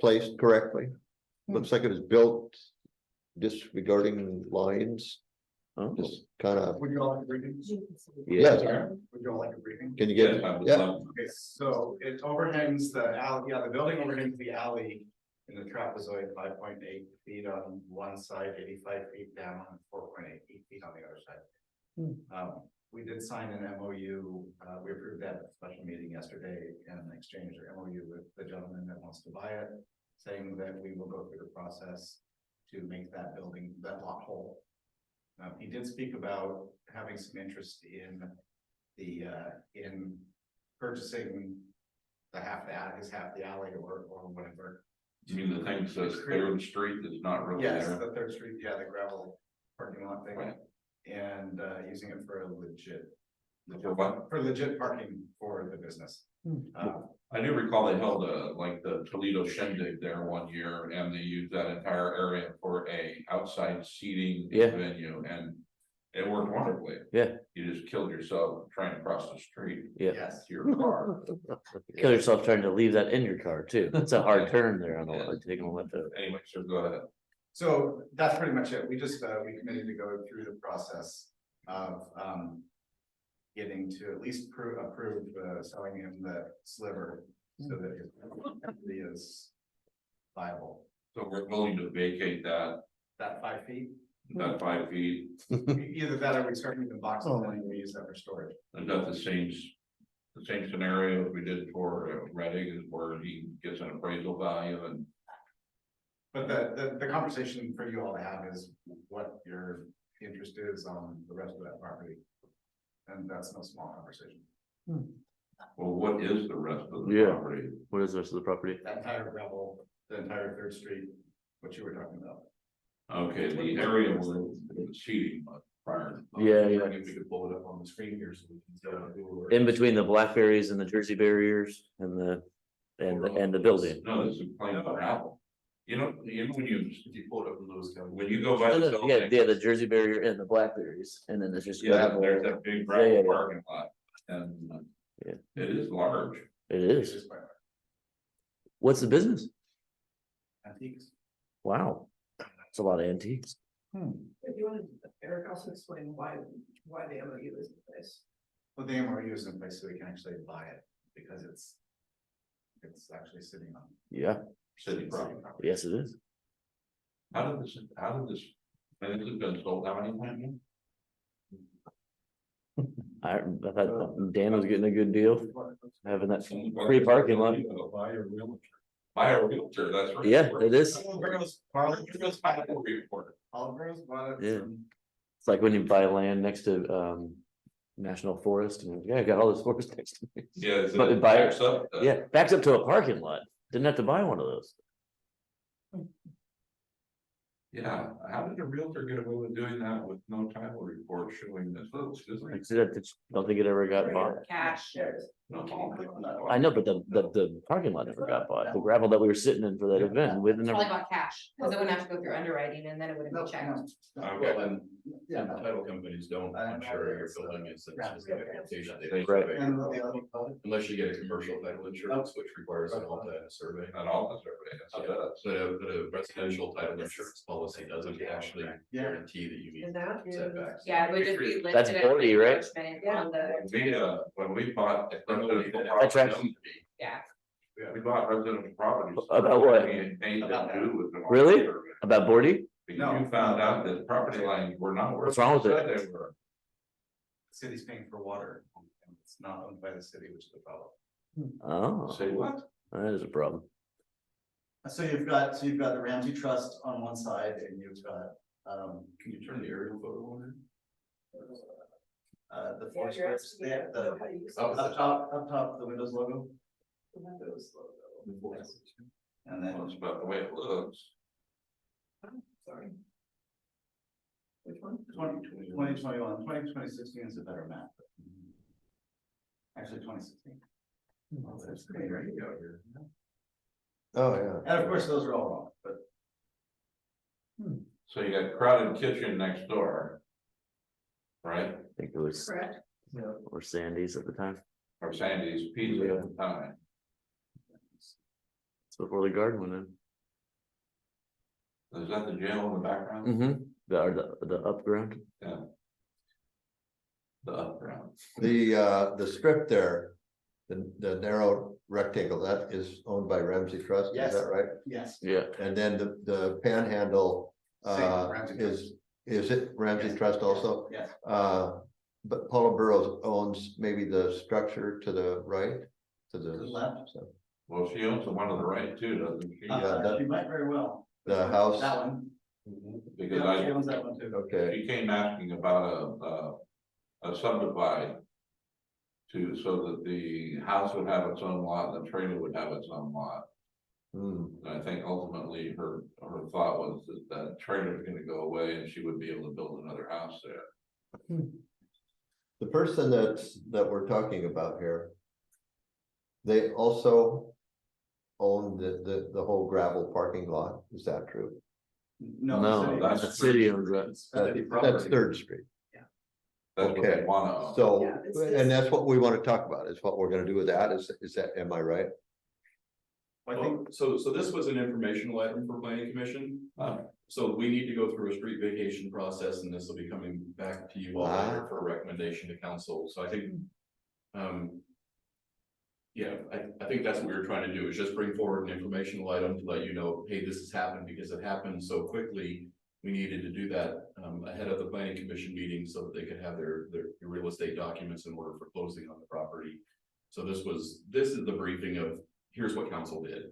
placed correctly. Looks like it was built disregarding lines, Oh, just kind of, Would you all like a briefing? yes, Would you all like a briefing? can you get, Yes, I would yeah, love- Okay, so it overhangs the alley, the building overhangs the alley in the trapezoid 5.8 feet on one side, 85 feet down, and 4.8 feet on the other side. We did sign an MOU, we approved that at a special meeting yesterday and exchanged our MOU with the gentleman that wants to buy it, saying that we will go through the process to make that building, that lot whole. He did speak about having some interest in in purchasing his half the alley or whatever. You mean the thing that says Third Street is not really Yes, there? the Third Street, the gravel parking lot thing, Right. and using it for For what? legit parking for the business. I do recall they held like the Toledo Shindig there one year and they used that entire area for a outside seating Yeah. venue and it worked wonderfully. Yeah. You just killed yourself trying to cross the street Yeah. Yes. to your car. Kill yourself trying to leave that in your car too. It's a hard turn there on the, taking a left. Anyway, so go ahead. So that's pretty much it. We just, we committed to go through the process of, getting to at least approve, selling him the sliver so that it really is viable. So we're willing to vacate that 5 feet, 5 feet. either that or we start moving boxes and we use that for storage. Is that the same scenario we did for Reading, where he gets an appraisal value and But the conversation for you all to have is what your interest is on the rest of that property. And that's no small conversation. well, what is the rest of the Yeah. property? What is the rest of the property? That entire gravel, the entire Third Street, what you were talking about. Okay, the area where the seating was prior. Yeah, I think we could pull it up on the screen here so we can. In between the blackberries and the Jersey barriers and the building. No, this is plain gravel. You know when you, If you pull it up in those. when you go by the. cell Yeah, site, the Jersey barrier and the blackberries, and then there's just Yeah, gravel. there's that big Yeah, gravel yeah. parking lot, and Yeah. it is large. It It's is. just quite What's the business? antiques. Wow, it's a lot of antiques. If you wanted, Eric also explain why the MOU is in place. Well, the MOU is in place so we can actually buy it because it's actually sitting on. Yeah, City property. yes, it is. How did this, and this has been sold how many times? I thought Dan was getting a good deal, having that free parking lot. Buy a realtor, that's right. Yeah, it is. Marlboro's final report. Oliver's bought it. Yeah. from- It's like when you buy land next to National Forest and yeah, I got all this forest next to me. Yeah. But it buy- backs up, Yeah, backs up to a parking lot. Didn't have to buy one of those. Yeah, how did a realtor get away with doing that with no title report showing this? I said, don't think it ever got bought. Cash. I know, but the parking lot never got bought. The gravel that we were sitting in for that event, we Probably never. bought cash, because it wouldn't have to go through underwriting and then it wouldn't be checked. Well, and the title companies don't, I'm sure your building is in specific location. They don't Right. survey. And the other part, Unless you get a commercial title insurance, which requires a multi-survey. Not all the survey, that's But a residential title insurance policy doesn't actually guarantee that you meet And that is. setbacks. Yeah, it would just be That's listed as 40, right? encroachment on the, when we bought. That's right. yeah. We bought residential properties. About what? Anything to do with the Really? survey. About Bordy? Because you found out that property lines were not worth. What's wrong with what it? they said they were. City's paying for water, and it's not owned by the city, which is the problem. Oh, Say what? that is a problem. So you've got the Ramsey Trust on one side and you've got, Can you turn the aerial photo on? the four strips, the, up top, the Windows logo. Windows logo. And Well, then, it's about the way it looks. sorry. Which one? 2021, 2016 is a better map. Actually, 2016. Oh, that's pretty great out here. Oh, yeah. And of course, those are all wrong, but So you got crowded kitchen next door. Right, I think it was, Correct. or Sandy's at the time. or Sandy's Pizza at the time. It's before the garden went in. Is that the jail in the background? Mm-hmm. The up ground. Yeah. The upground. The strip there, the narrow rectangle, that is owned by Ramsey Trust, is Yes. that right? yes. Yeah. And then the panhandle, Same, Ramsey is it Ramsey Yes. Trust also? Yes. But Paula Burrows owns maybe the structure to the right, to the To the left. so Well, she owns the one on the right too, doesn't she? that- You might very well. the house, That one. Because Yeah, she I, owns that one too. okay, she came asking about a subdivide. So that the house would have its own lot, and the trailer would have its own lot. hmm, And I think ultimately her thought was that trailer is gonna go away and she would be able to build another house there. the person that we're talking about here. They also own the whole gravel parking lot, is that true? No. No, that's the city owns that. That's Third Street, That's what they Okay. wanna own. so, Yeah, it's- and that's what we wanna talk about, is what we're gonna do with that, is that, am I right? I think, so this was an informational item for planning commission. So we need to go through a street vacation process and this will be coming back to you all later for a recommendation to council. So I think, yeah, I think that's what we were trying to do is just bring forward an informational item to let you know, hey, this has happened because it happened so quickly. We needed to do that ahead of the planning commission meeting so that they could have their real estate documents in order for closing on the property. So this is the briefing of, here's what council did.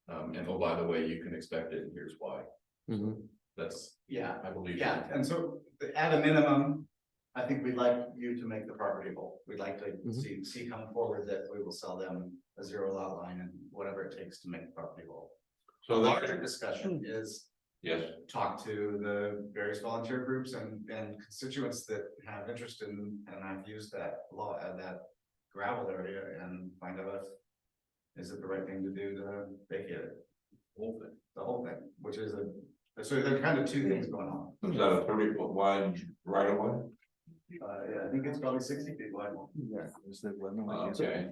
And oh, by the way, you can expect it and here's why. Mhm. That's, Yeah, I believe. yeah, and so at a minimum, I think we'd like you to make the property whole. We'd like to see come forward that we will sell them a zero lot line and whatever it takes to make the property whole. The So larger that, discussion is yes, talk to the various volunteer groups and constituents that have interest in, and I've used that law, that gravel area and find out if is it the right thing to do to vacate it? The whole thing, which is so there are kind of two things going on. is that a 30-foot wide right away? Yeah, I think it's probably 60 feet wide. Okay,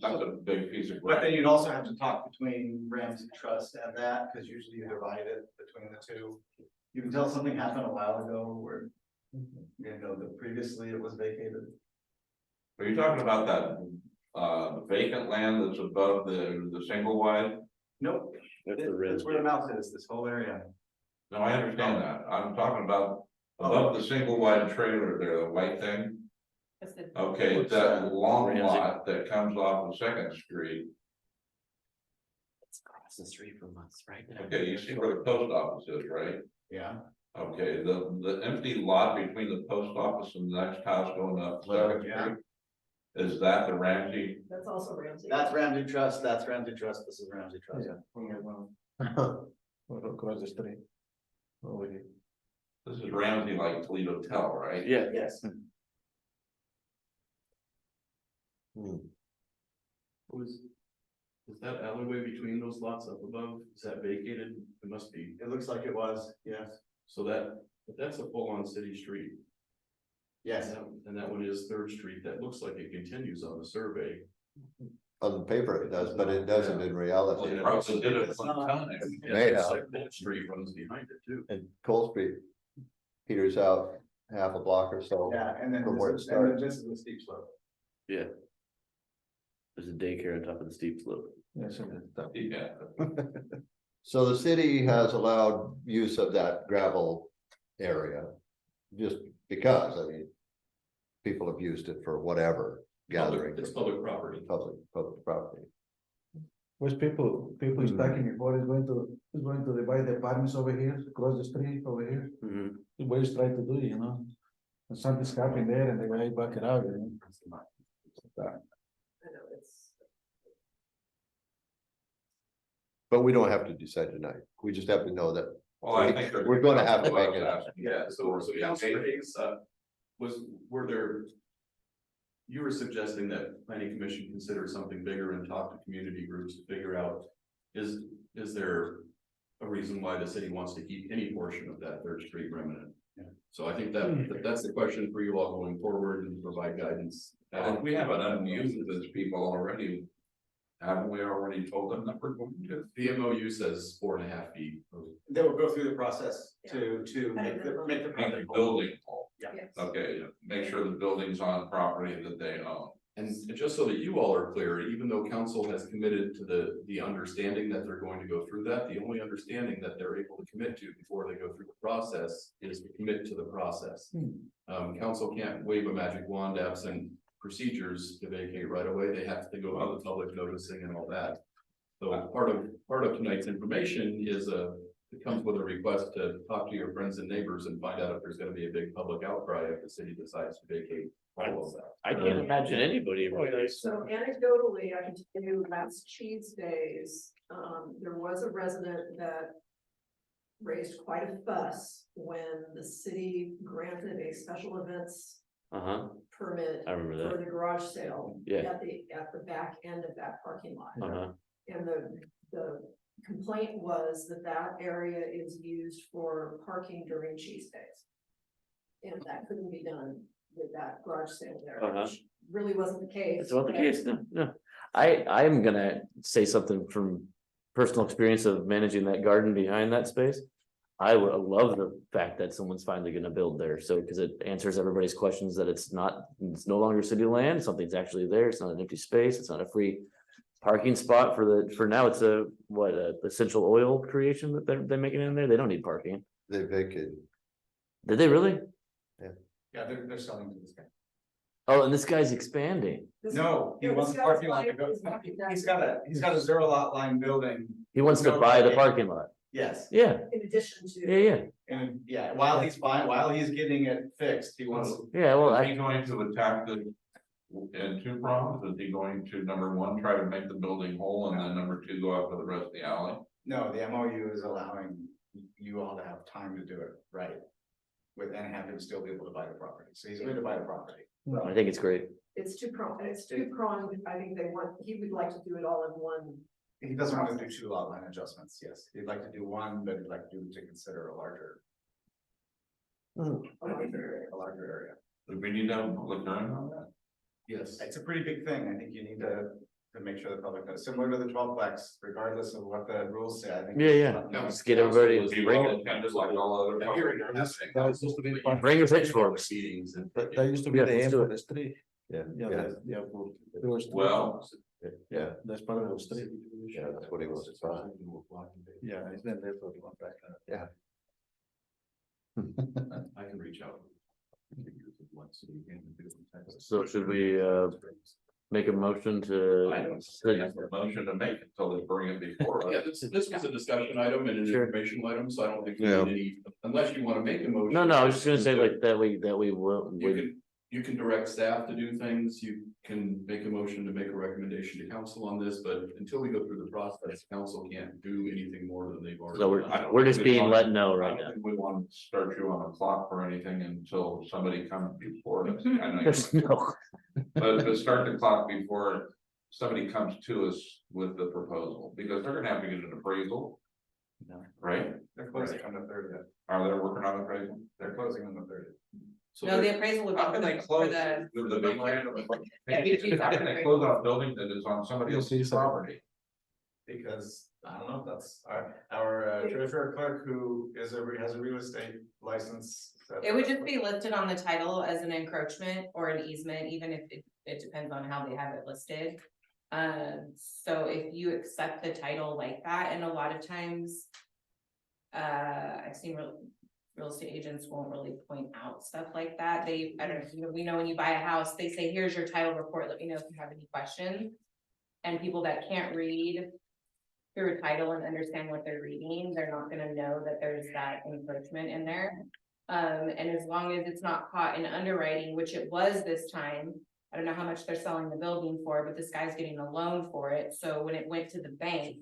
that's a big piece of. But then you'd also have to talk between Ramsey Trust and that, because usually you divide it between the two. You can tell something happened a while ago where, previously it was vacated. Are you talking about that vacant land that's above the single wide? Nope. That's the That's where the mouth is, this whole area. No, I understand that. I'm talking about above the single wide trailer there, the white thing. That's the- Okay, What's that that? long Ramsey. lot that comes off of Second Street, It's across the street from us right now. okay, you see where the post office is, right? Yeah. Okay, the empty lot between the post office and the next house going up Second Yeah. Street. Is that the Ramsey? That's also Ramsey. That's Ramsey Trust, this is Ramsey Trust. Or across the street. Over here. This is Ramsey like Toledo Hotel, right? Yeah, Yes. Is that alleyway between those lots up above, is that vacated? It must be, It looks like it was, yes, so but that's a full-on city street. yes. And that one is Third Street, that looks like it continues on the survey. On paper it does, but it doesn't in reality. They probably did it one time. May It's have. like Third Street runs behind it too. And Cole Street peters out half a block or so. Yeah, and then From where it this started. is the steep slope. yeah. There's a daycare on top of the steep slope. Yes, Yeah, So the city has allowed use of that gravel area. Just because, I mean. People have used it for whatever, gathering. It's public property. Public property. Which people stacking before is going to divide the apartments over here, across the street over here. Mhm. What he's trying to do, you know? And something's happening there and they will back it out, you know? I know, it's, But we don't have to decide tonight. We just have to know that. well, I think. We're gonna have to make it. Yeah, so Councilor Hayes, were there? You were suggesting that planning commission consider something bigger and talk to community groups to figure out, is there a reason why the city wants to keep any portion of that Third Street remnant? Yeah. So I think that's the question for you all going forward and provide guidance. And we have an unused as people already. Haven't we already told them that we're going to? The MOU says 4.5 feet. They will go through the process to make the- make the Make project the whole. building whole. Yeah. yes. Okay, make sure the building's on property that they own. And just so that you all are clear, even though council has committed to the understanding that they're going to go through that, the only understanding that they're able to commit to before they go through the process is to commit to the process. Council can't wave a magic wand absent procedures to vacate right away. They have to go out with public noticing and all that. So part of tonight's information is it comes with a request to talk to your friends and neighbors and find out if there's gonna be a big public outcry if the city decides to vacate all of that. I can't imagine anybody really. So anecdotally, I can tell you last Cheese Days, there was a resident that raised quite a fuss when the city granted a special events Uh-huh, permit I remember for that. the garage sale. Yeah. At the back end of that parking lot. Uh-huh, And the complaint was that area is used for parking during cheese days. And that couldn't be done with that garage sale there, Uh-huh. which really wasn't the case. that's not the case, no. I'm gonna say something from personal experience of managing that garden behind that space. I would love the fact that someone's finally gonna build there, so, cause it answers everybody's questions that it's no longer city land, something's actually there, it's not an empty space, it's not a free. Parking spot for now, it's a essential oil creation that they're making in there, they don't need parking, They vacated. did they really? Yeah, they're selling to this guy. Oh, and this guy's expanding, This- No, he Yeah, wants this the guy's parking lot to line go, is walking down he's got a 0 lot line building, he wants to No, buy the yeah. parking lot, yes. yeah, In addition to. yeah, And yeah, while he's getting it fixed, he wants, yeah, well, Is he I, going to attack the, in two prongs? Is he going to, number one, try to make the building whole, and then number two, go after the rest of the alley? no, the MOU is allowing you all to have time to do it right. And have him still be able to buy the property, so he's going to buy the property. I think it's great. It's two-pronged, I think he would like to do it all in one. He doesn't want to do 2 lot line adjustments, yes, he'd like to do one, but he'd like to consider a larger. A larger area. Do we need to have a public hearing on that? Yes. It's a pretty big thing, I think you need to make sure the public knows, similar to the 12plex, regardless of what the rules say, I think. Yeah, let's get everybody, Be bring well it, attended like all other. Yeah, hearing public this- hearings. That used to be, bring your pitchforks. Meetings and. that used to be Yeah, the let's end do of it. the street. Yeah, Yeah, yeah, yeah, there was. Well, yeah, That's part of the street. yeah, that's what he wants to buy. Yeah, it's been there for a long time. I can reach out. So should we make a motion to? I don't see a motion to make until they bring it before Yeah, us. this was a discussion item and an Sure. informational item, so I don't think we Yeah. need any, unless you wanna make a motion. No, I was just gonna say like that we will. You can direct staff to do things, you can make a motion to make a recommendation to council on this, but until we go through the process, council can't do anything more than they've already. So done. we're just being let know I right don't now. think we want to start you on a clock for anything until somebody comes before us. I know There's you- no, But start the clock before somebody comes to us with the proposal, because they're gonna have to get an appraisal. Right? They're closing on the 30th. Are they working on appraisal? They're closing on the 30th. So No, there- the appraisal would be How can they for close the, the big land? Yeah, BG's How can they close on a building that is on somebody else's property? Because, I don't know, that's our treasurer clerk who has a real estate license. it would just be listed on the title as an encroachment or an easement, even if it depends on how they have it listed. So if you accept the title like that, and a lot of times. I've seen real estate agents won't really point out stuff like that. I don't know, we know when you buy a house, they say, here's your title report, let me know if you have any questions. And people that can't read through a title and understand what they're reading, they're not gonna know that there's that encroachment in there. And as long as it's not caught in underwriting, which it was this time, I don't know how much they're selling the building for, but this guy's getting a loan for it, so when it went to the bank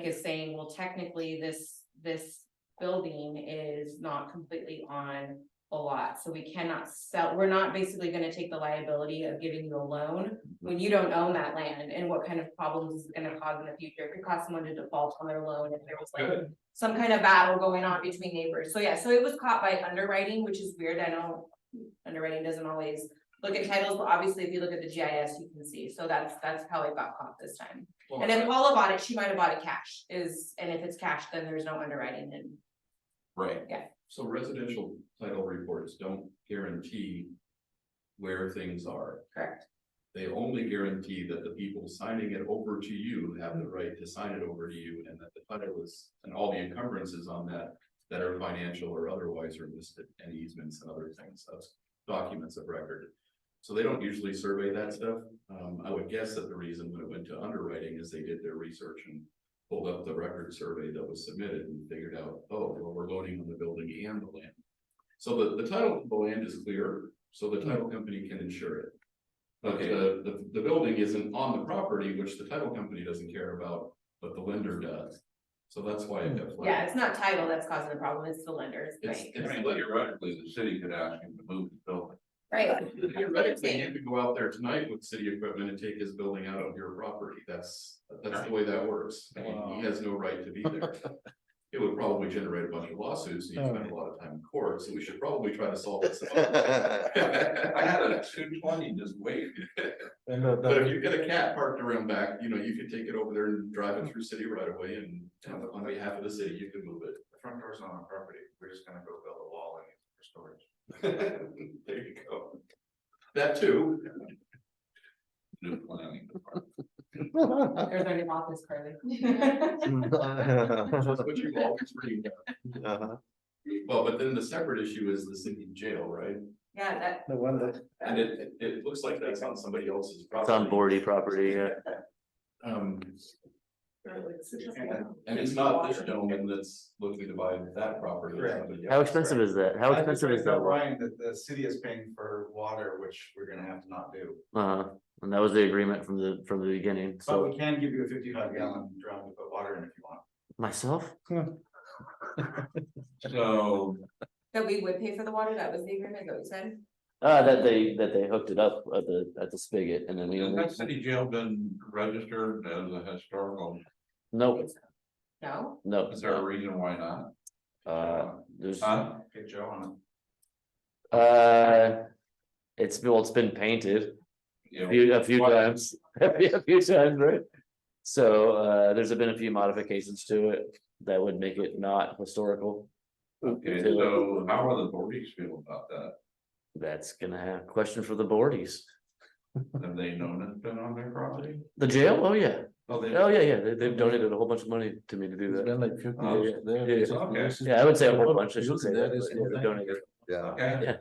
is saying, well, technically, this building is not completely on a lot, so we cannot sell, we're not basically gonna take the liability of giving you a loan when you don't own that land, and what kind of problems is gonna cause in the future, it could cause someone to default on their loan if there was like some kind of battle going on between neighbors. So yeah, so it was caught by underwriting, which is weird. I know underwriting doesn't always look at titles, but obviously if you look at the GIS, you can see. So that's how it got caught this time. Well, And if Paula bought it, she might have bought it cash and if it's cash, then there's no underwriting and Right. So residential title reports don't guarantee where things are. correct. They only guarantee that the people signing it over to you have the right to sign it over to you, and that the title is, and all the encumbrances on that are financial or otherwise are listed, and easements and other things, that's documents of record. So they don't usually survey that stuff. I would guess that the reason when it went to underwriting is they did their research and pulled up the record survey that was submitted and figured out, oh, well, we're loaning on the building and the land. So the title of the land is clear, so the title company can insure it. But Okay. the building isn't on the property, which the title company doesn't care about, but the lender does. So that's why it got flagged. Yeah, it's not title that's causing the problem, it's the lenders. It's- Right. I mean, theoretically, the city could ask him to move the building. Right. Theoretically, you could go out there tonight with city equipment and take his building out of your property. That's the way that works. He has no right to be there. It would probably generate a bunch of lawsuits and you spend a lot of time in court, so we should probably try to solve this. I had a 220 just wait. But if you've got a cat parked around back, you could take it over there and drive it through city right away and on behalf of the city, you can move it. The front door's not on property, we're just gonna go build a wall and use it for storage. There you go. That too. New planning department. There's our new office, Carly. That's what you always read. Uh-huh. Well, but then the separate issue is the city jail, right? Yeah, that, The one that, And it looks like that's on somebody else's It's property. on Bordy property, yeah. And it's not this gentleman that's looking to buy that property. it's Correct. somebody How else. expensive is that? How I just expensive read is that, that? Brian, that the city is paying for water, which we're gonna have to not do. And that was the agreement from the beginning, But so we can give you a 55-gallon drum to put water in if you want. myself? So, that we would pay for the water, that was the agreement that we said? That they hooked it up at the spigot and then we has only, that city jail been registered as a historical? nope, No? nope. Is there a reason why not? There's, Huh? Get Joe on it. it's been painted You know, a few times, a few times, right? So, there's been a few modifications to it that would make it not historical. Okay, so how are the Bordies feel about that? That's gonna have question for the boardies. Have they known it's been on their property? The jail? Oh, yeah. Oh, they. Oh, yeah, they've donated a whole bunch of money to me to do it's that. been like 50 Oh, years there. yeah, it's- okay. it's- Yeah, I would say a whole bunch, I should say That that, is but yeah, they've donated. Yeah. Okay. Yeah.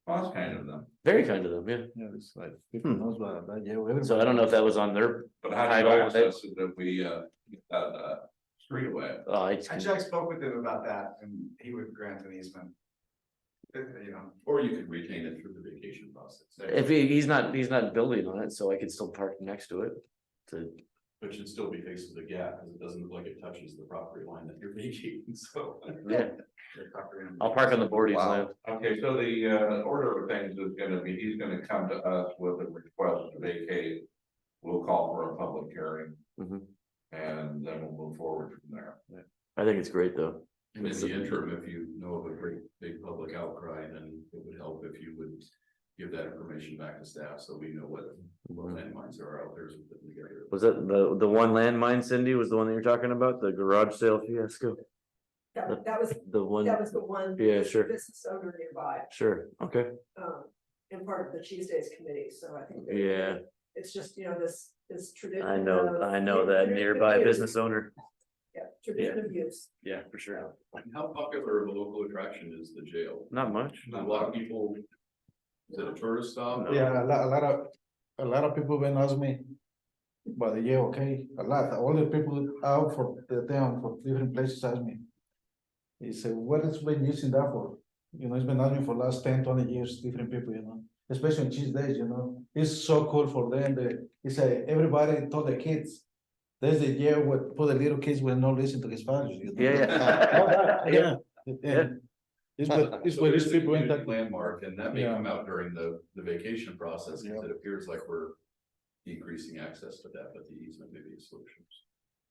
Well, that's kind of them, Very kind of them, yeah. Yeah, it's like, people knows about that, yeah. So I don't know if that was on their, but how do you Title, access it if we, get that, street away? I just Actually, I spoke with him about that and he would grant an easement. You know, Or you could retain it through the vacation process. if he's not building on it, so I could still park next to it. To, But should still be facing the gap, because it doesn't look like it touches the property line that you're vacating, so. yeah, the property owner- I'll park on the board Wow. land. Okay, so the, order of things is gonna be, he's gonna come to us with a request to vacate. We'll call for a public hearing. Mhm. And then we'll move forward from there. I think it's great though. And in the interim, if you know of a great big public outcry, then it would help if you would give that information back to staff, so we know what landmines are out there within the area. Was that the one landmine, Cindy, was the one that you're talking about, the garage sale fiasco? That was, The one, that was the one. Yeah, sure. Business owner nearby, sure, okay, and part of the Cheese Days committee, so I think. yeah, It's just, you know, this tradition. I know that tradition nearby of use. business owner, Yeah, tradition of use. yeah, for sure. And how popular of a local attraction is the jail? Not much. A lot of people, is it a tourist stop? No. Yeah, a lot of people been ask me. But yeah, okay, a lot, all the people out for the town, for different places ask me. He said, what has been using that for? You know, it's been asking for last 10, 20 years, different people, you know, especially on Cheese Days, you know, it's so cool for them, he said, everybody told the kids. There's the year where put the little kids will not listen to his fathers, you know. Yeah, yeah. Yeah. It's what, it's what It these is a people in community that. landmark, and that may Yeah. come out during the vacation process, because Yeah. it appears like we're decreasing access to that, but the easement may be a solution.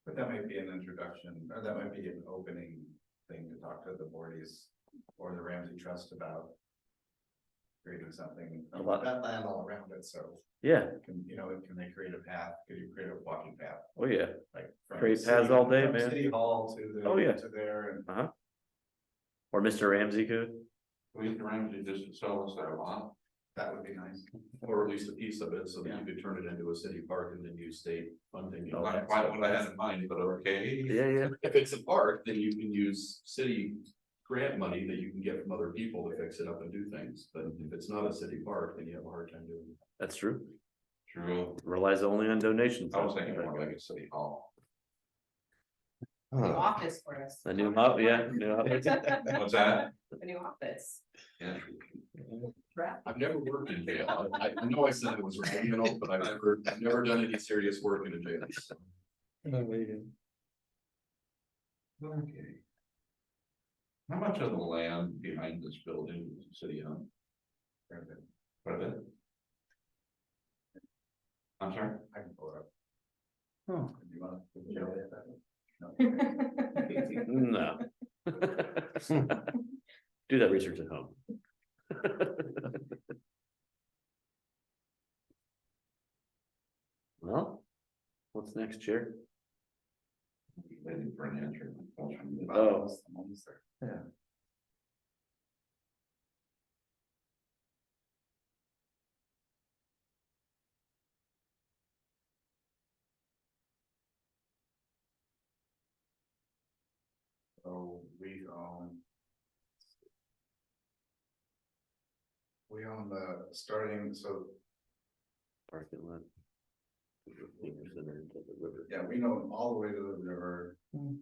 But that might be an introduction, or that might be an opening thing to talk to the Bordies or the Ramsey Trust about. Creating something, A lot. that land all around it, so Yeah, can, you know, can they create a path, could you create a walking path? oh yeah, Like. from Create city- paths all day, from man. City Hall to the. Oh, yeah. To there and. or Mr. Ramsey could, We can Ramsey just sell us that lot. That would be nice. Or at least a piece of it, so that you could turn it into a city park and then use state funding. Oh, Not quite what I had in mind, but okay. yeah. If it's a park, then you can use city grant money that you can get from other people to fix it up and do things, but if it's not a city park, then you have a hard time doing it. That's true, True, relies only on donations. I was thinking more like a city hall. New Huh. office for us. A new hop, yeah, new office. What's that? A new office. Yeah. I've never worked in jail. I know I said it was regional, but I've never done any serious work in a jail. so. Okay. How much of the land behind this building is the city owned? Quite a bit. I'm sorry? I can pull it up. Oh. You wanna- No. No. Do that research at home. Well, what's next, Chair? Waiting for an answer. Oh. Almost there. So we own. We own the starting, so Parking lot. yeah, we own all the way to the river. Hmm.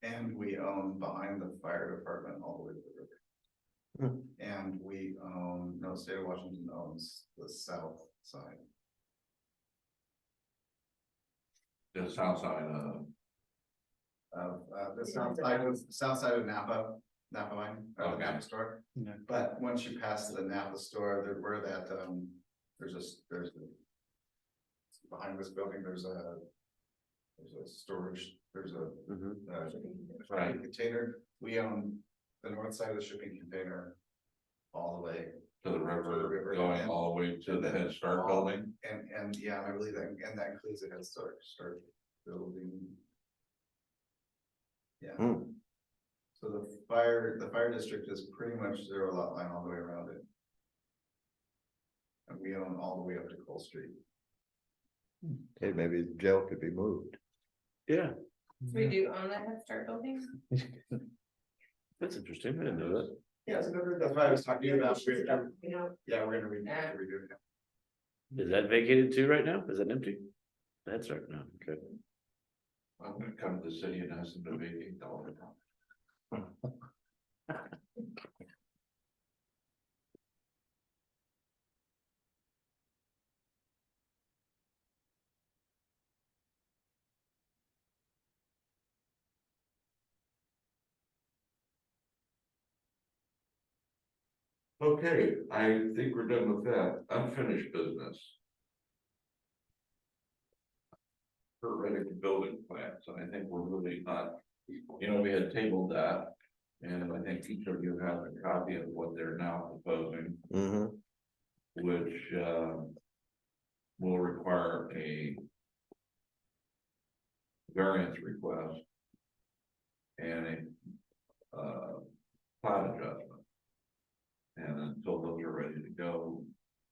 And we own behind the fire department all the way to the river. And we own, no, state of Washington owns the south side. The south side Of, the south side of Napa line, or the Okay. Napa store. Yeah. But once you pass the Napa store, there were that, there's a. Behind this building, there's a storage, there's a, Mhm. Right. shipping container. We own the north side of the shipping container. All the way, to the To the river, river, going and- all the way to the Head Start all- building. and yeah, I believe that, and that includes the Head Start building. Yeah. Hmm. So the fire district is pretty much zero lot line all the way around it. And we own all the way up to Cole Street. Okay, maybe the jail could be moved. Yeah, So we do own that Head Start building? that's interesting, I didn't know that. Yeah, so that's why I was talking to you about, You know, yeah, we're gonna Yeah. redo it. Is that vacated too right now? Is it empty? That's right now, okay. I'm gonna come to the city and ask them to vacate all the time. Okay, I think we're done with that. Unfinished business. For ready for building plans, and I think we're really not, we had tabled that. And I think each of you has a copy of what they're now proposing, Mhm. which, will require a variance request. And a, plat adjustment. And until those are ready to go,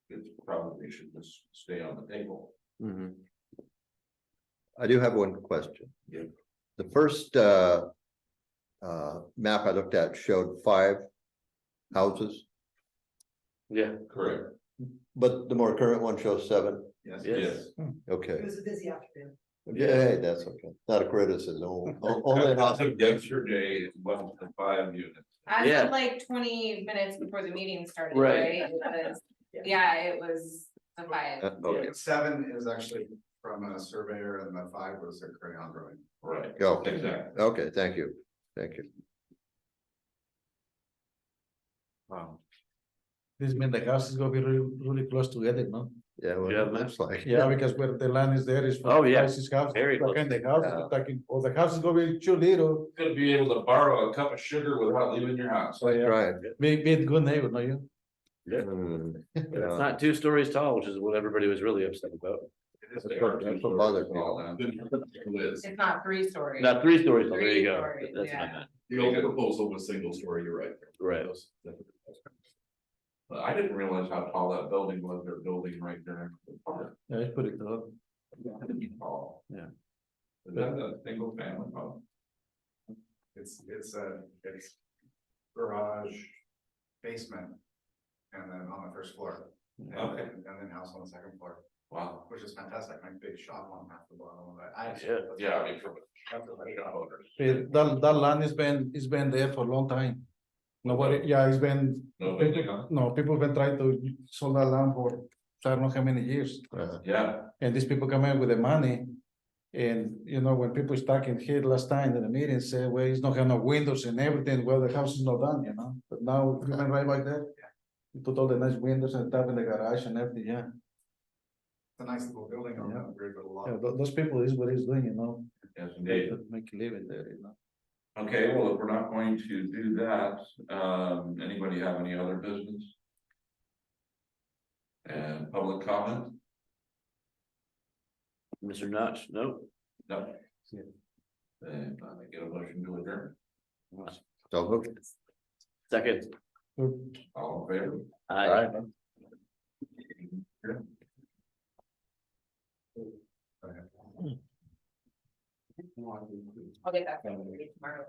it's probably should just stay on the table. Mhm. I do have one question. Yeah. The first map I looked at showed 5 houses, Yeah, Correct. but the more current one shows 7. Yes. yes. it Okay, was a busy afternoon. yeah, that's okay. Not a criticism. Only an observation. Yesterday, it went to 5 units. As Yeah. of like 20 minutes before the meeting started, Right. right? It was, yeah, it was the 5. Okay, And 7 is actually from a surveyor and the 5 was a crayon drawing. Right. Go. Exactly. Okay, thank you. Thank you. Wow. This means the house is gonna be really close together, no? Yeah, well, Yeah, it looks like. Yeah, because where the land is there is. for Oh, yeah. His house, Very close. and the house, Yeah. the house is gonna be too little, Gonna be able to borrow a cup of sugar without leaving your house. so yeah, Right. be a good neighbor, no you? Hmm, It's yeah. not 2 stories tall, which is what everybody was really upset about. That's what bothered me. It's not 3 stories. Not 3 stories, tall, there you 3 go. stories, That's what I yeah. meant. The old proposal was single story, you're right. Right. But I didn't realize how tall that building was, they're building right there next to the park. Yeah, it's pretty tall. Pretty tall. Yeah. Is that a single family home? It's garage, basement, and then on the first floor. And Okay. then house on the second floor, Wow. which is fantastic, my big shop on half the bottom of it. Yeah, I mean, from a shop owners. That land is been there for a long time. Nobody, yeah, it's been, No building on no, people been trying to sell that land for, I don't know how many years. Uh, it? Yeah, And these people come in with the money. And, when people stuck in here last time in the meeting, say, well, it's not have no windows and everything, well, the house is not done, but now, you went right back there. You put all the nice windows and stuff in the garage and everything, yeah. It's a nice little building on that great little lot. Yeah, those people is what he's doing, yes, indeed. make a living there. Okay, well, if we're not going to do that, anybody have any other business? And public comment? Mr. Notch, no? No. Then I get a motion to adjourn. So moved. Second. All in favor? Aye. I'll get that from you tomorrow.